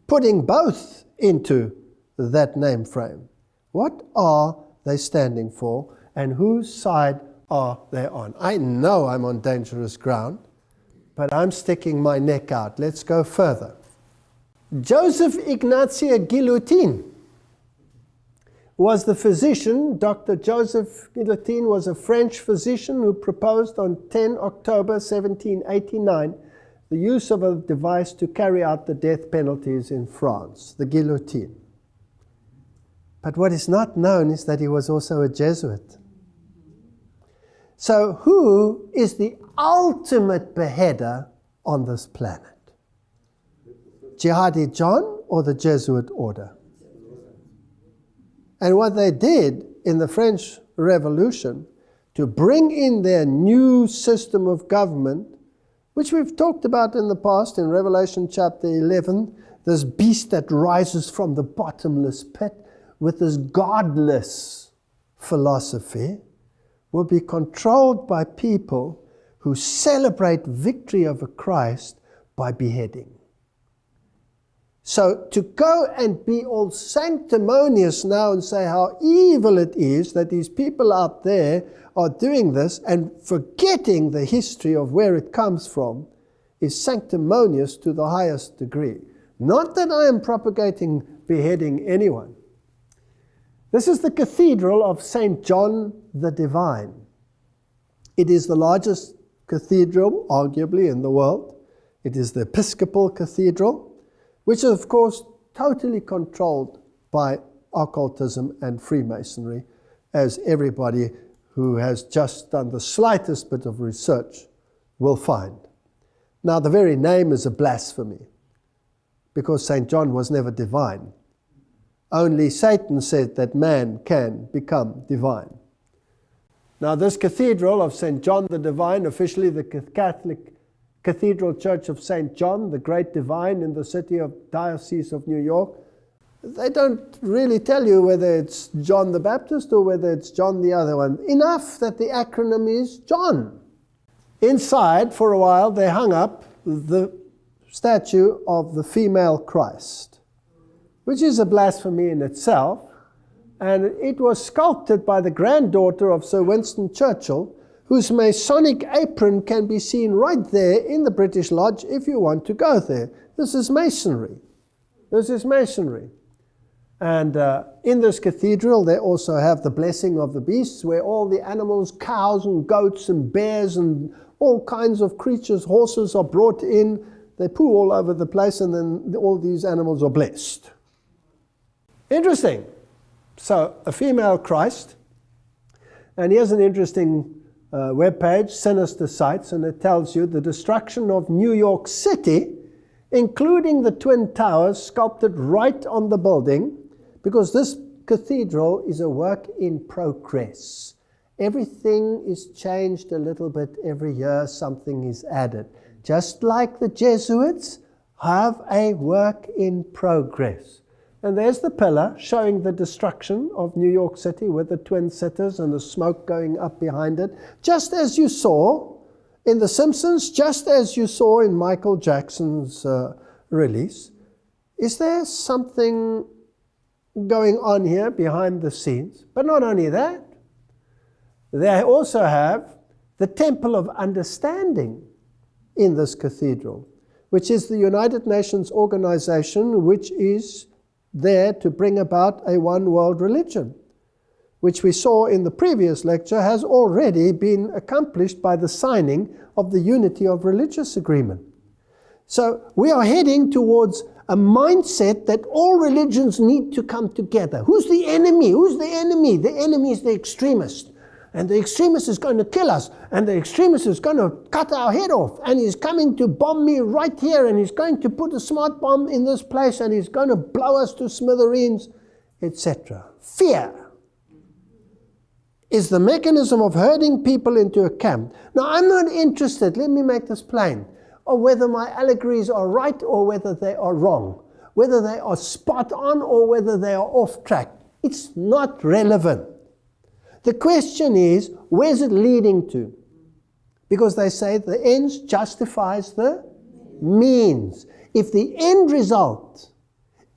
putting both into that name frame. What are they standing for, and whose side are they on? I know I'm on dangerous ground, but I'm sticking my neck out. Let's go further. Joseph Ignatia Guillotin was the physician. Dr. Joseph Guillotin was a French physician who proposed on 10 October 1789 the use of a device to carry out the death penalties in France, the guillotine. But what is not known is that he was also a Jesuit. So who is the ultimate beheader on this planet? Jihadi John or the Jesuit order? And what they did in the French Revolution to bring in their new system of government, which we've talked about in the past in Revelation chapter 11, this beast that rises from the bottomless pit with this godless philosophy, will be controlled by people who celebrate victory over Christ by beheading. So to go and be all sanctimonious now and say how evil it is that these people out there are doing this and forgetting the history of where it comes from is sanctimonious to the highest degree. Not that I am propagating beheading anyone. This is the Cathedral of St. John the Divine. It is the largest cathedral, arguably, in the world. It is the Episcopal Cathedral, which is, of course, totally controlled by occultism and Freemasonry, as everybody who has just done the slightest bit of research will find. Now, the very name is a blasphemy, because St. John was never divine. Only Satan said that man can become divine. Now, this Cathedral of St. John the Divine, officially the Catholic Cathedral Church of St. John, the Great Divine in the city of Diocese of New York, they don't really tell you whether it's John the Baptist or whether it's John the other one. Enough that the acronym is John. Inside, for a while, they hung up the statue of the female Christ, which is a blasphemy in itself, and it was sculpted by the granddaughter of Sir Winston Churchill, whose Masonic apron can be seen right there in the British Lodge if you want to go there. This is Masonry. This is Masonry. And in this cathedral, they also have the blessing of the beasts, where all the animals, cows and goats and bears and all kinds of creatures, horses are brought in. They poo all over the place, and then all these animals are blessed. Interesting. So, a female Christ. And here's an interesting webpage, Sinister Sites, and it tells you the destruction of New York City, including the Twin Towers, sculpted right on the building, because this cathedral is a work in progress. Everything is changed a little bit every year, something is added. Just like the Jesuits have a work in progress. And there's the pillar showing the destruction of New York City with the twin sitters and the smoke going up behind it. Just as you saw in The Simpsons, just as you saw in Michael Jackson's release. Is there something going on here behind the scenes? But not only that, they also have the Temple of Understanding in this cathedral, which is the United Nations organization which is there to bring about a one world religion, which we saw in the previous lecture has already been accomplished by the signing of the Unity of Religious Agreement. So we are heading towards a mindset that all religions need to come together. Who's the enemy? Who's the enemy? The enemy is the extremist. And the extremist is going to kill us. And the extremist is going to cut our head off. And he's coming to bomb me right here. And he's going to put a smart bomb in this place. And he's going to blow us to smithereens, etc. Fear is the mechanism of herding people into a camp. Now, I'm not interested, let me make this plain, or whether my allegories are right or whether they are wrong, whether they are spot on or whether they are off track. It's not relevant. The question is, where's it leading to? Because they say the ends justifies the means. If the end result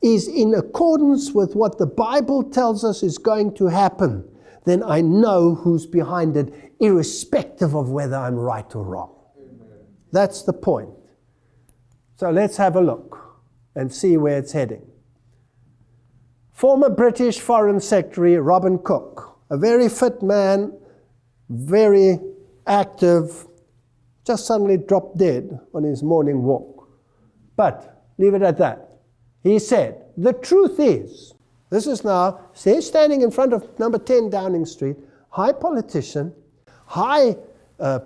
is in accordance with what the Bible tells us is going to happen, then I know who's behind it, irrespective of whether I'm right or wrong. Amen. That's the point. So let's have a look and see where it's heading. Former British Foreign Secretary Robin Cook, a very fit man, very active, just suddenly dropped dead on his morning walk. But leave it at that. He said, the truth is, this is now, he's standing in front of number 10 Downing Street, high politician, high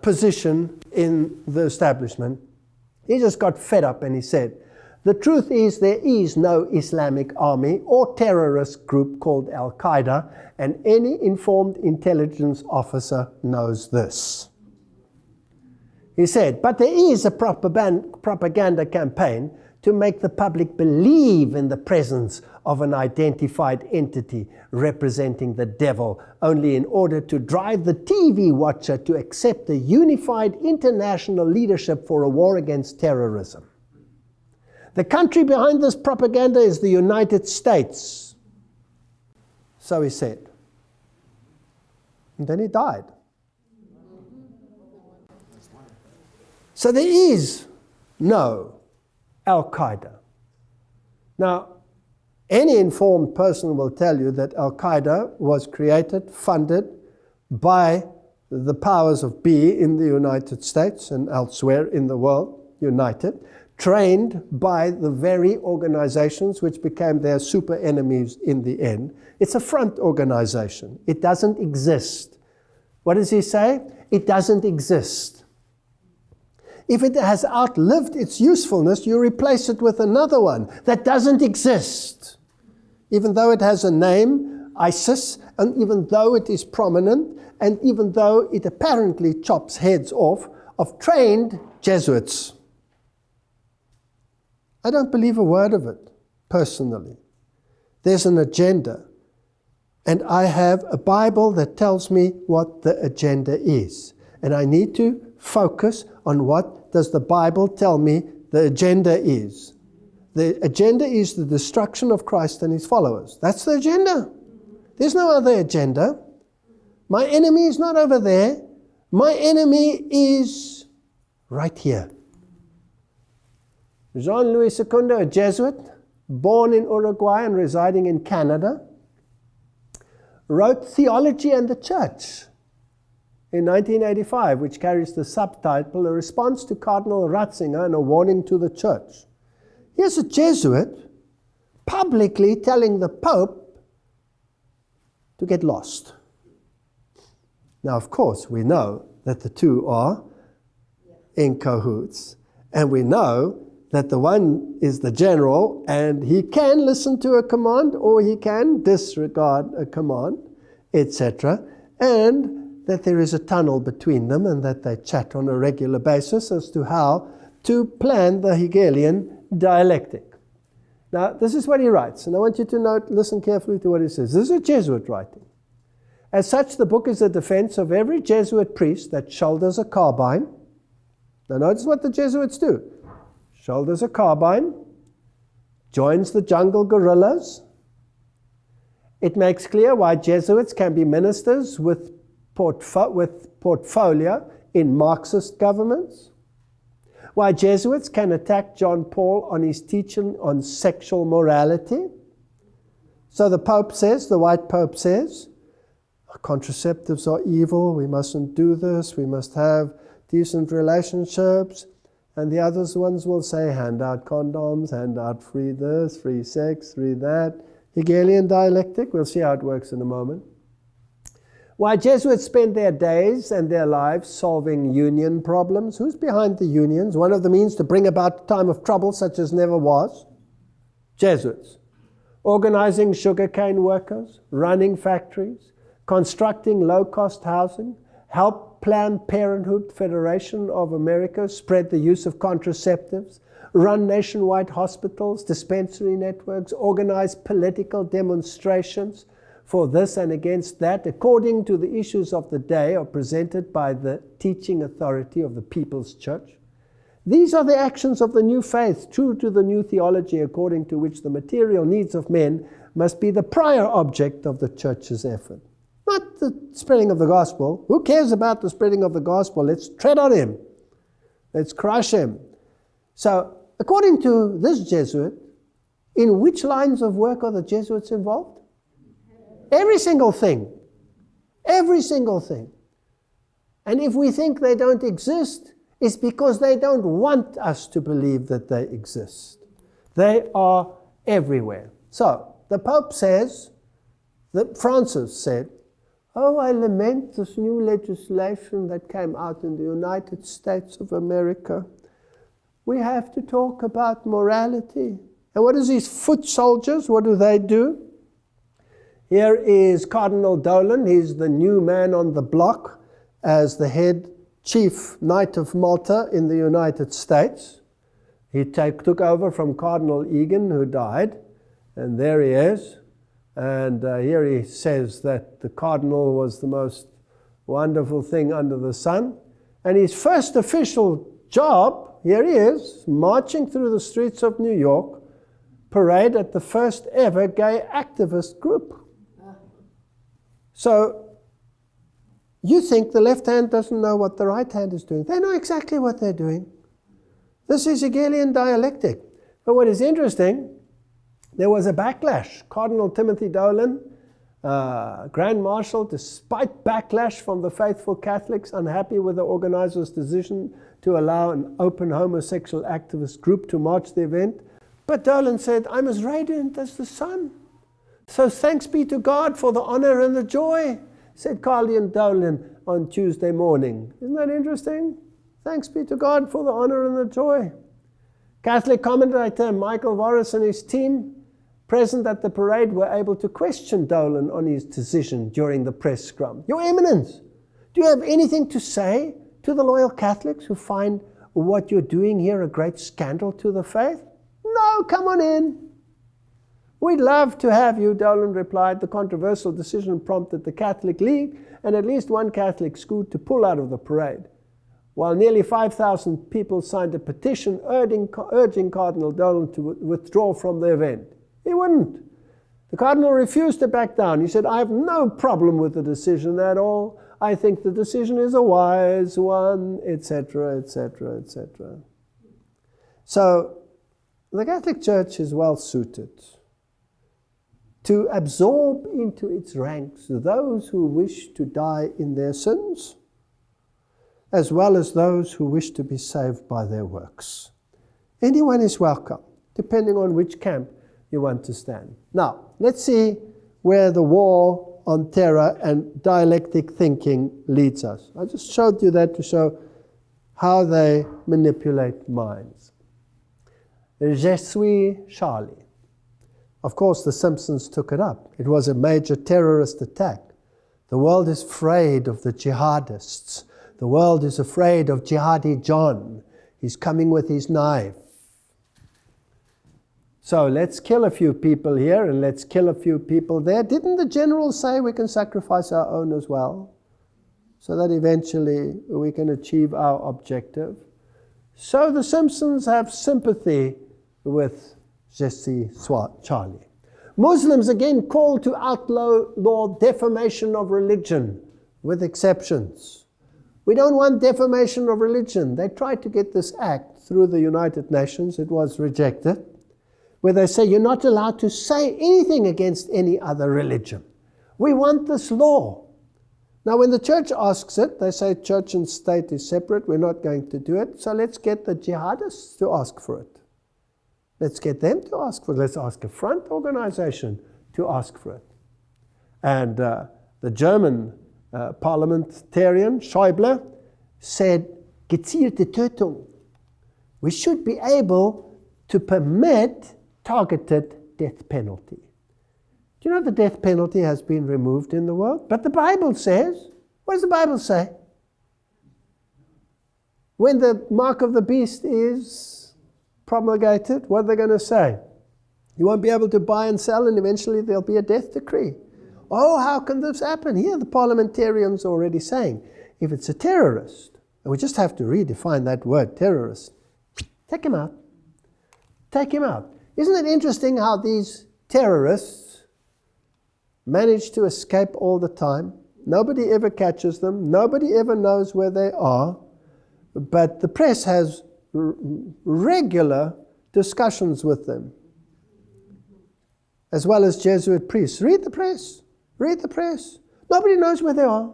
position in the establishment. He just got fed up and he said, the truth is there is no Islamic army or terrorist group called Al-Qaeda, and any informed intelligence officer knows this. He said, but there is a propaganda campaign to make the public believe in the presence of an identified entity representing the devil, only in order to drive the TV watcher to accept a unified international leadership for a war against terrorism. The country behind this propaganda is the United States. So he said. And then he died. So there is no Al-Qaeda. Now, any informed person will tell you that Al-Qaeda was created, funded by the powers of be in the United States and elsewhere in the world, united, trained by the very organizations which became their super enemies in the end. It's a front organization. It doesn't exist. What does he say? It doesn't exist. If it has outlived its usefulness, you replace it with another one that doesn't exist. Even though it has a name, ISIS, and even though it is prominent, and even though it apparently chops heads off of trained Jesuits. I don't believe a word of it, personally. There's an agenda. And I have a Bible that tells me what the agenda is. And I need to focus on what does the Bible tell me the agenda is. The agenda is the destruction of Christ and his followers. That's the agenda. There's no other agenda. My enemy is not over there. My enemy is right here. Jean-Louis Secundo, a Jesuit, born in Uruguay and residing in Canada, wrote Theology and the Church in 1985, which carries the subtitle, A Response to Cardinal Ratzinger and a Warning to the Church. Here's a Jesuit publicly telling the Pope to get lost. Now, of course, we know that the two are in cahoots, and we know that the one is the general, and he can listen to a command or he can disregard a command, etc., and that there is a tunnel between them and that they chat on a regular basis as to how to plan the Hegelian dialectic. Now, this is what he writes, and I want you to listen carefully to what he says. This is a Jesuit writing. As such, the book is a defense of every Jesuit priest that shoulders a carbine. Now, notice what the Jesuits do. Shoulders a carbine, joins the jungle guerrillas. It makes clear why Jesuits can be ministers with portfolio in Marxist governments, why Jesuits can attack John Paul on his teaching on sexual morality. So the Pope says, the white Pope says, contraceptives are evil, we mustn't do this, we must have decent relationships. And the other ones will say, hand out condoms, hand out free this, free sex, free that. Hegelian dialectic, we'll see how it works in a moment. Why Jesuits spend their days and their lives solving union problems. Who's behind the unions? One of the means to bring about a time of trouble such as never was. Jesuits. Organizing sugarcane workers, running factories, constructing low-cost housing, help Planned Parenthood Federation of America spread the use of contraceptives, run nationwide hospitals, dispensary networks, organize political demonstrations for this and against that, according to the issues of the day or presented by the teaching authority of the People's Church. These are the actions of the new faith, true to the new theology, according to which the material needs of men must be the prior object of the Church's effort. Not the spreading of the gospel. Who cares about the spreading of the gospel? Let's tread on him. Let's crush him. So, according to this Jesuit, in which lines of work are the Jesuits involved? Every single thing. Every single thing. And if we think they don't exist, it's because they don't want us to believe that they exist. They are everywhere. So, the Pope says, that Francis said, oh, I lament this new legislation that came out in the United States of America. We have to talk about morality. And what is these foot soldiers? What do? Here is Cardinal Dolan. He's the new man on the block as the head chief knight of Malta in the United States. He took over from Cardinal Egan, who died. And there he is. And here he says that the cardinal was the most wonderful thing under the sun. And his first official job, here he is, marching through the streets of New York, parade at the first ever gay activist group. So you think the left hand doesn't know what the right hand is doing. They know exactly what they're doing. This is Hegelian dialectic. But what is interesting, there was a backlash. Cardinal Timothy Dolan, Grand Marshal, despite backlash from the faithful Catholics, unhappy with the organizers' decision to allow an open homosexual activist group to march the event. But Dolan said, I'm as radiant as the sun. So thanks be to God for the honor and the joy, said Cardinal Dolan on Tuesday morning. Isn't that interesting? Thanks be to God for the honor and the joy. Catholic commentator Michael Warris and his team present at the parade were able to question Dolan on his decision during the press scrum. Your Eminence, do you have anything to say to the loyal Catholics who find what you're doing here a great scandal to the faith? No, come on in. We'd love to have you, Dolan replied. The controversial decision prompted the Catholic League and at least one Catholic school to pull out of the parade, while nearly 5,000 people signed a petition urging Cardinal Dolan to withdraw from the event. He wouldn't. The Cardinal refused to back down. He said, I have no problem with the decision at all. I think the decision is a wise one, etc., etc., etc. So, the Catholic Church is well suited to absorb into its ranks those who wish to die in their sins, as well as those who wish to be saved by their works. Anyone is welcome, depending on which camp you want to stand. Now, let's see where the war on terror and dialectic thinking leads us. I just showed you that to show how they manipulate minds. Je suis Charlie. Of course, the Simpsons took it up. It was a major terrorist attack. The world is afraid of the jihadists. The world is afraid of Jihadi John. He's coming with his knife. So let's kill a few people here and let's kill a few people there. Didn't the general say we can sacrifice our own as well, so that eventually we can achieve our objective? So the Simpsons have sympathy with Je suis Charlie. Muslims again call to outlaw defamation of religion, with exceptions. We don't want defamation of religion. They tried to get this act through the United Nations. It was rejected, where they say you're not allowed to say anything against any other religion. We want this law. Now, when the church asks it, they say church and state is separate. We're not going to do it. So let's get the jihadists to ask for it. Let's get them to ask for it. Let's ask a front organization to ask for it. And the German parliamentarian, Schäuble, said, gezielte Tötung. We should be able to permit targeted death penalty. Do you know the death penalty has been removed in the world? But the Bible says, what does the Bible say? When the mark of the beast is promulgated, what are they going to say? You won't be able to buy and sell, and eventually there'll be a death decree. Oh, how can this happen? Here the parliamentarians are already saying, if it's a terrorist, and we just have to redefine that word, terrorist, take him out. Take him out. Isn't it interesting how these terrorists manage to escape all the time? Nobody ever catches them. Nobody ever knows where they are. But the press has regular discussions with them, as well as Jesuit priests. Read the press. Read the press. Nobody knows where they are.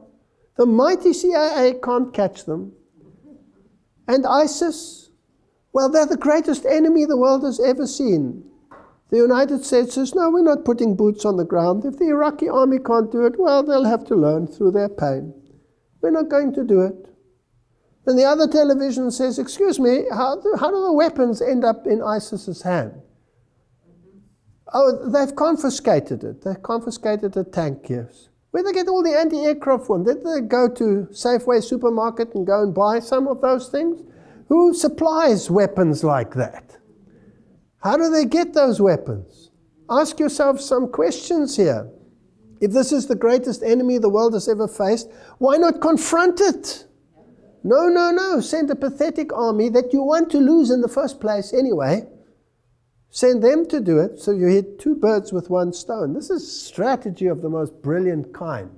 The mighty CIA can't catch them. And ISIS, well, they're the greatest enemy the world has ever seen. The United States says, no, we're not putting boots on the ground. If the Iraqi army can't do it, well, they'll have to learn through their pain. We're not going to do it. Then the other television says, excuse me, how do the weapons end up in ISIS's hand? Oh, they've confiscated it. They've confiscated a tank, yes. Where did they get all the anti-aircraft from? Did they go to Safeway supermarket and go and buy some of those things? Who supplies weapons like that? How do they get those weapons? ask yourself some questions here. If this is the greatest enemy the world has ever faced, why not confront it? No. Send a pathetic army that you want to lose in the first place anyway. Send them to do it, so you hit two birds with one stone. This is strategy of the most brilliant kind.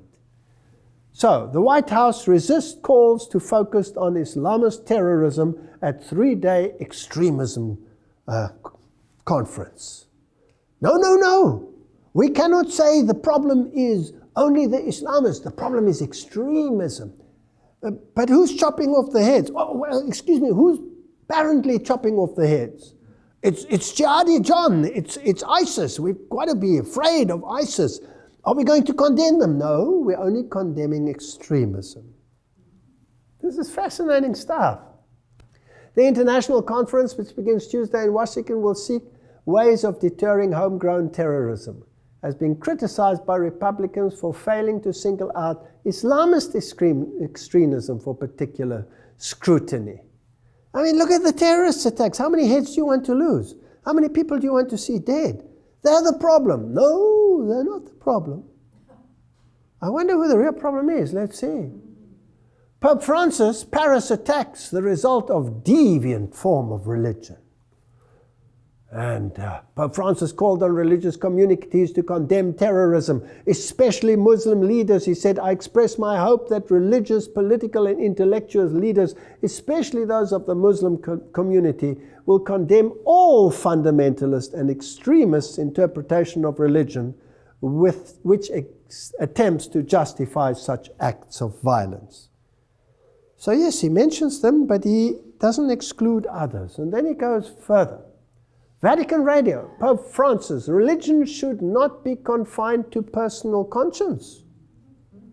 So, the White House resists calls to focus on Islamist terrorism at three-day extremism conference. No. We cannot say the problem is only the Islamists. The problem is extremism. But who's chopping off the heads? Oh, well, excuse me, who's apparently chopping off the heads? It's Jihadi John. It's ISIS. We've got to be afraid of ISIS. Are we going to condemn them? No, we're only condemning extremism. This is fascinating stuff. The international conference, which begins Tuesday in Washington, will seek ways of deterring homegrown terrorism, has been criticized by Republicans for failing to single out Islamist extremism for particular scrutiny. I mean, look at the terrorist attacks. How many heads do you want to lose? How many people do you want to see dead? They're the problem. No, they're not the problem. I wonder who the real problem is. Let's see. Pope Francis, Paris attacks the result of deviant form of religion. And Pope Francis called on religious communities to condemn terrorism, especially Muslim leaders. He said, I express my hope that religious, political, and intellectual leaders, especially those of the Muslim community, will condemn all fundamentalist and extremist interpretation of religion which attempts to justify such acts of violence. So yes, he mentions them, but he doesn't exclude others. And then he goes further. Vatican Radio, Pope Francis, religion should not be confined to personal conscience.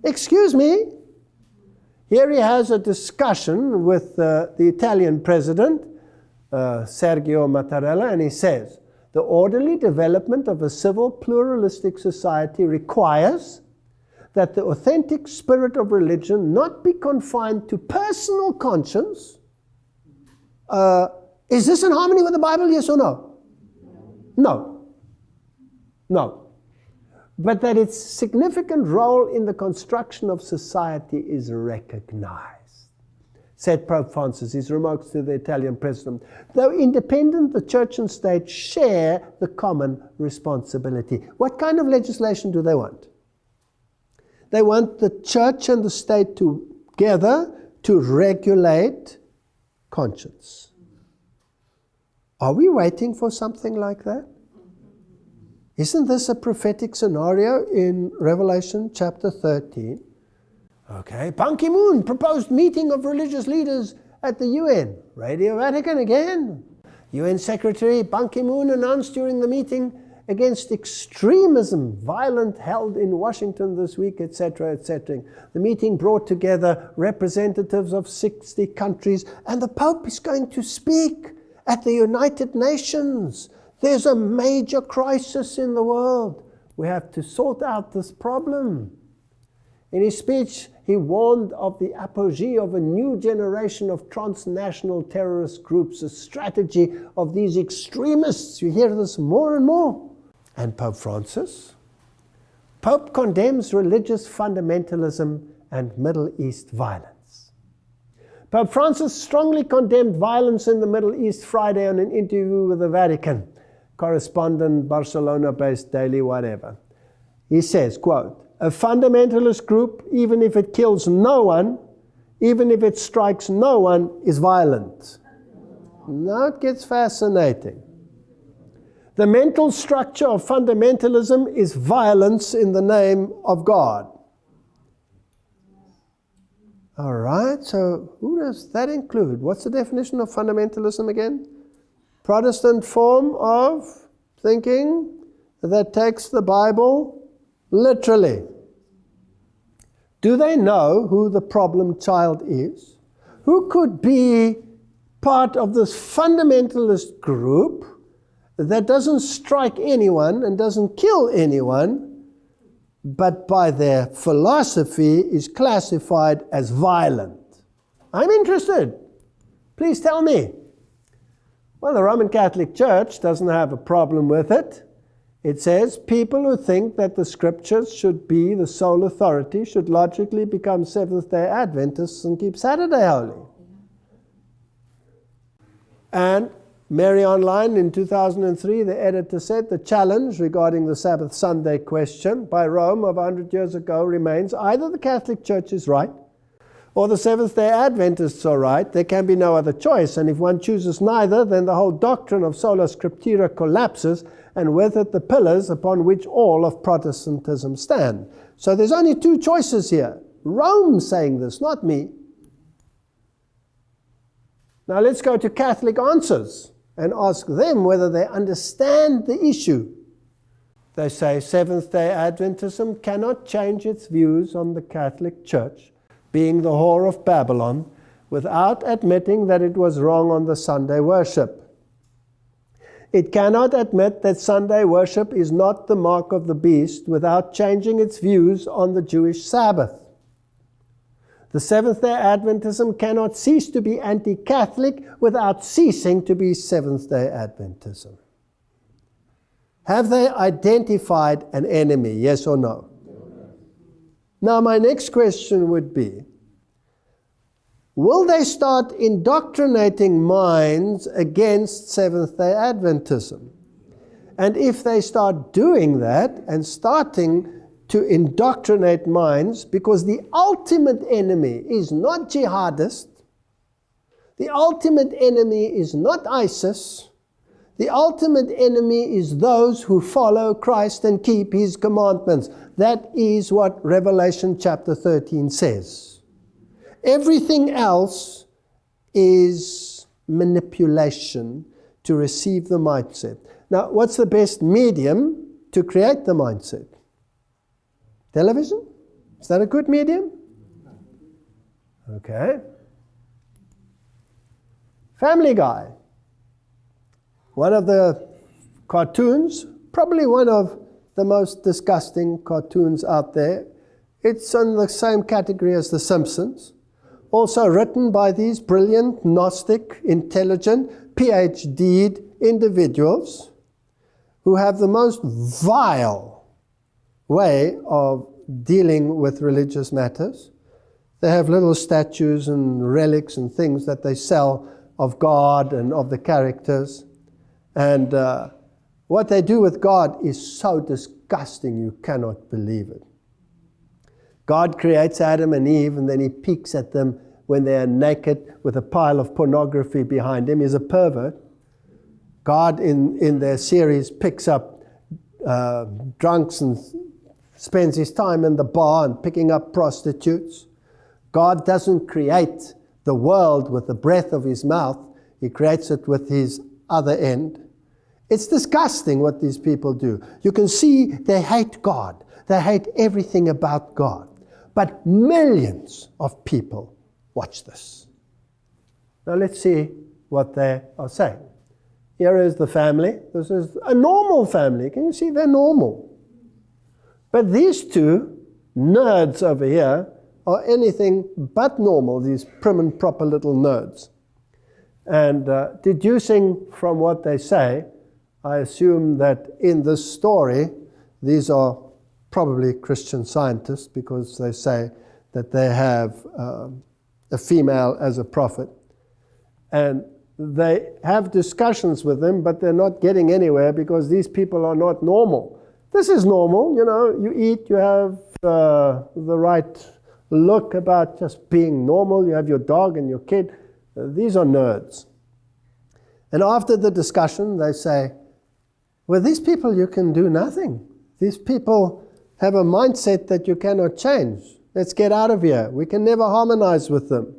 Excuse me. Here he has a discussion with the Italian president, Sergio Mattarella, and he says, the orderly development of a civil pluralistic society requires that the authentic spirit of religion not be confined to personal conscience. Is this in harmony with the Bible, yes or no? No. But that its significant role in the construction of society is recognized, said Pope Francis, his remarks to the Italian president. Though independent, the church and state share the common responsibility. What kind of legislation do they want? They want the church and the state together to regulate conscience. Are we waiting for something like that? Isn't this a prophetic scenario in Revelation chapter 13? Okay, Ban Ki-moon proposed meeting of religious leaders at the UN. Radio Vatican again. UN Secretary Ban Ki-moon announced during the meeting against extremism, violent held in Washington this week, etc., etc. The meeting brought together representatives of 60 countries, and the Pope is going to speak at the United Nations. There's a major crisis in the world. We have to sort out this problem. In his speech, he warned of the apogee of a new generation of transnational terrorist groups, a strategy of these extremists. You hear this more and more. And Pope Francis? Pope condemns religious fundamentalism and Middle East violence. Pope Francis strongly condemned violence in the Middle East Friday on an interview with the Vatican correspondent, Barcelona-based daily whatever. He says, quote, a fundamentalist group, even if it kills no one, even if it strikes no one, is violent. Now it gets fascinating. The mental structure of fundamentalism is violence in the name of God. All right, so who does that include? What's the definition of fundamentalism again? Protestant form of thinking that takes the Bible literally. Do they know who the problem child is? Who could be part of this fundamentalist group that doesn't strike anyone and doesn't kill anyone, but by their philosophy is classified as violent? I'm interested. Please tell me. Well, the Roman Catholic Church doesn't have a problem with it. It says people who think that the scriptures should be the sole authority should logically become Seventh-day Adventists and keep Saturday holy. And Mary Online in 2003, the editor said, the challenge regarding the Sabbath Sunday question by Rome of 100 years ago remains either the Catholic Church is right or the Seventh-day Adventists are right. There can be no other choice. And if one chooses neither, then the whole doctrine of sola scriptura collapses, and with it the pillars upon which all of Protestantism stand. So there's only two choices here. Rome saying this, not me. Now let's go to Catholic answers and ask them whether they understand the issue. They say Seventh-day Adventism cannot change its views on the Catholic Church being the whore of Babylon without admitting that it was wrong on the Sunday worship. It cannot admit that Sunday worship is not the mark of the beast without changing its views on the Jewish Sabbath. The Seventh-day Adventism cannot cease to be anti-Catholic without ceasing to be Seventh-day Adventism. Have they identified an enemy, yes or no? Now my next question would be, will they start indoctrinating minds against Seventh-day Adventism? And if they start doing that and starting to indoctrinate minds, because the ultimate enemy is not jihadist, the ultimate enemy is not ISIS, the ultimate enemy is those who follow Christ and keep His commandments. That is what Revelation chapter 13 says. Everything else is manipulation to receive the mindset. Now, what's the best medium to create the mindset? Television? Is that a good medium? Okay. Family Guy. One of the cartoons, probably one of the most disgusting cartoons out there. It's in the same category as The Simpsons. Also written by these brilliant, Gnostic, intelligent, PhD'd individuals who have the most vile way of dealing with religious matters. They have little statues and relics and things that they sell of God and of the characters. And what they do with God is so disgusting you cannot believe it. God creates Adam and Eve, and then He peeks at them when they are naked with a pile of pornography behind him. He's a pervert. God in their series picks up drunks and spends His time in the bar and picking up prostitutes. God doesn't create the world with the breath of His mouth. He creates it with His other end. It's disgusting what these people do. You can see they hate God. They hate everything about God. But millions of people watch this. Now let's see what they are saying. Here is the family. This is a normal family. Can you see they're normal? But these two nerds over here are anything but normal, these prim and proper little nerds. And deducing from what they say, I assume that in this story, these are probably Christian scientists because they say that they have a female as a prophet. And they have discussions with them, but they're not getting anywhere because these people are not normal. This is normal, you know, you eat, you have the right look about just being normal, you have your dog and your kid. These are nerds. And after the discussion, they say, with these people you can do nothing. These people have a mindset that you cannot change. Let's get out of here. We can never harmonize with them.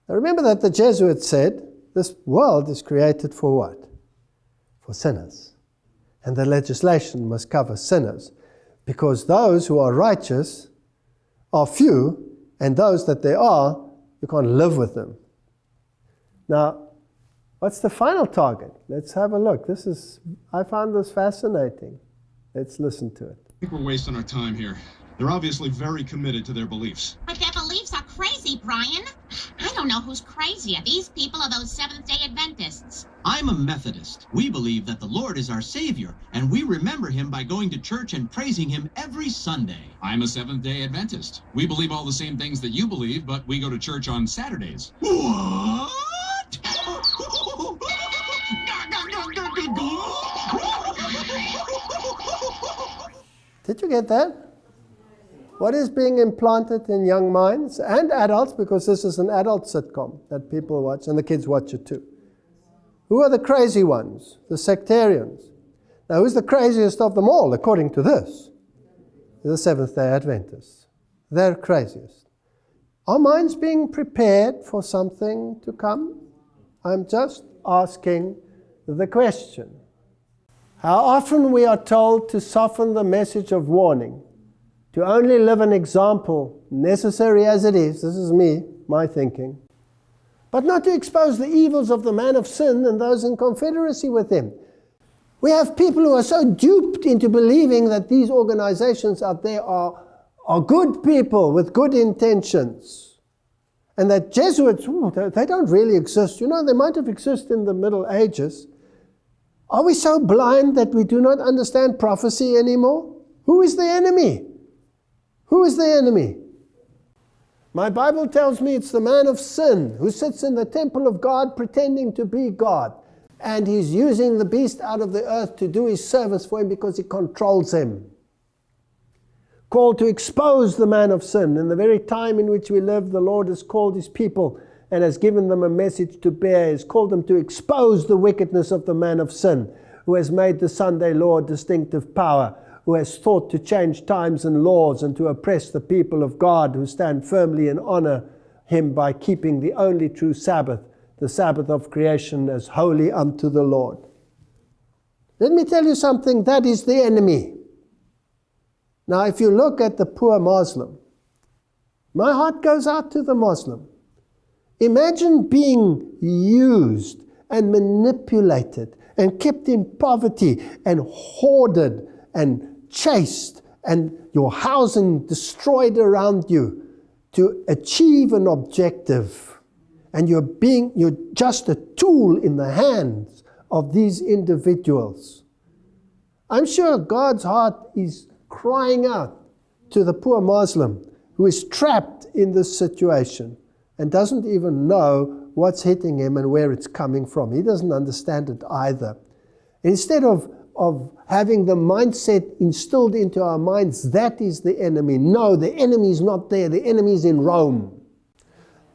Now remember that the Jesuits said, this world is created for what? For sinners. And the legislation must cover sinners. Because those who are righteous are few, and those that there are, you can't live with them. Now, what's the final target? Let's have a look. I found this fascinating. Let's listen to it. I think we're wasting our time here. They're obviously very committed to their beliefs. But their beliefs are crazy, Brian. I don't know who's crazier, these people or those Seventh-day Adventists. I'm a Methodist. We believe that the Lord is our Savior, and we remember Him by going to church and praising Him every Sunday. I'm a Seventh-day Adventist. We believe all the same things that you believe, but we go to church on Saturdays. What? Did you get that? What is being implanted in young minds and adults, because this is an adult sitcom that people watch and the kids watch it too. Who are the crazy ones? The sectarians. Now, who's the craziest of them all, according to this? The Seventh-day Adventists. They're craziest. Are minds being prepared for something to come? I'm just asking the question. How often we are told to soften the message of warning, to only live an example, necessary as it is, this is me, my thinking, but not to expose the evils of the man of sin and those in confederacy with him. We have people who are so duped into believing that these organizations out there are good people with good intentions, and that Jesuits, they don't really exist. You know, they might have existed in the Middle Ages. Are we so blind that we do not understand prophecy anymore? Who is the enemy? Who is the enemy? My Bible tells me it's the man of sin who sits in the temple of God pretending to be God. And he's using the beast out of the earth to do his service for him because he controls him. Called to expose the man of sin. In the very time in which we live, the Lord has called his people and has given them a message to bear. He has called them to expose the wickedness of the man of sin, who has made the Sunday law a distinctive power, who has thought to change times and laws and to oppress the people of God who stand firmly and honor him by keeping the only true Sabbath, the Sabbath of creation, as holy unto the Lord. Let me tell you something, that is the enemy. Now, if you look at the poor Muslim, my heart goes out to the Muslim. Imagine being used and manipulated and kept in poverty and hoarded and chased and your housing destroyed around you to achieve an objective. And you're just a tool in the hands of these individuals. I'm sure God's heart is crying out to the poor Muslim who is trapped in this situation and doesn't even know what's hitting him and where it's coming from. He doesn't understand it either. Instead of having the mindset instilled into our minds, that is the enemy. No, the enemy is not there. The enemy is in Rome.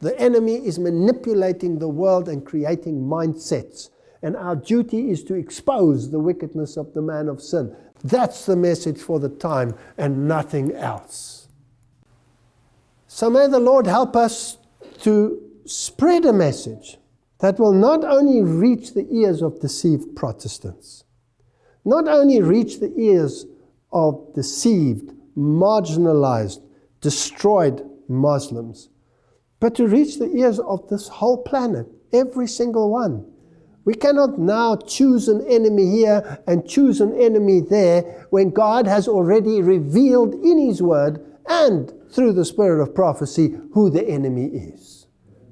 The enemy is manipulating the world and creating mindsets. And our duty is to expose the wickedness of the man of sin. That's the message for the time and nothing else. So may the Lord help us to spread a message that will not only reach the ears of deceived Protestants, not only reach the ears of deceived, marginalized, destroyed Muslims, but to reach the ears of this whole planet, every single one. We cannot now choose an enemy here and choose an enemy there when God has already revealed in His Word and through the spirit of prophecy who the enemy is.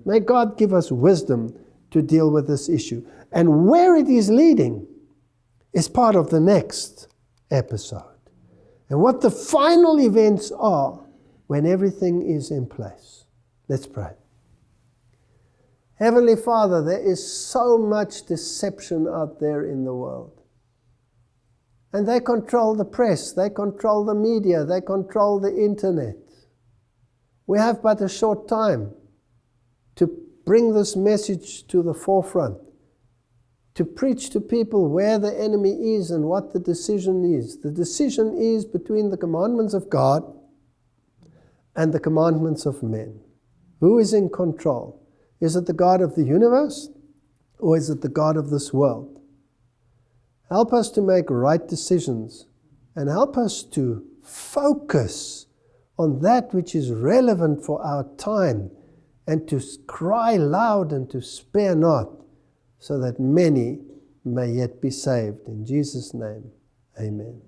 May God give us wisdom to deal with this issue. And where it is leading is part of the next episode. And what the final events are when everything is in place. Let's pray. Heavenly Father, there is so much deception out there in the world. And they control the press, they control the media, they control the internet. We have but a short time to bring this message to the forefront, to preach to people where the enemy is and what the decision is. The decision is between the commandments of God and the commandments of men. Who is in control? Is it the God of the universe, or is it the God of this world? Help us to make right decisions, and help us to focus on that which is relevant for our time, and to cry loud and to spare not, so that many may yet be saved. In Jesus' name, amen.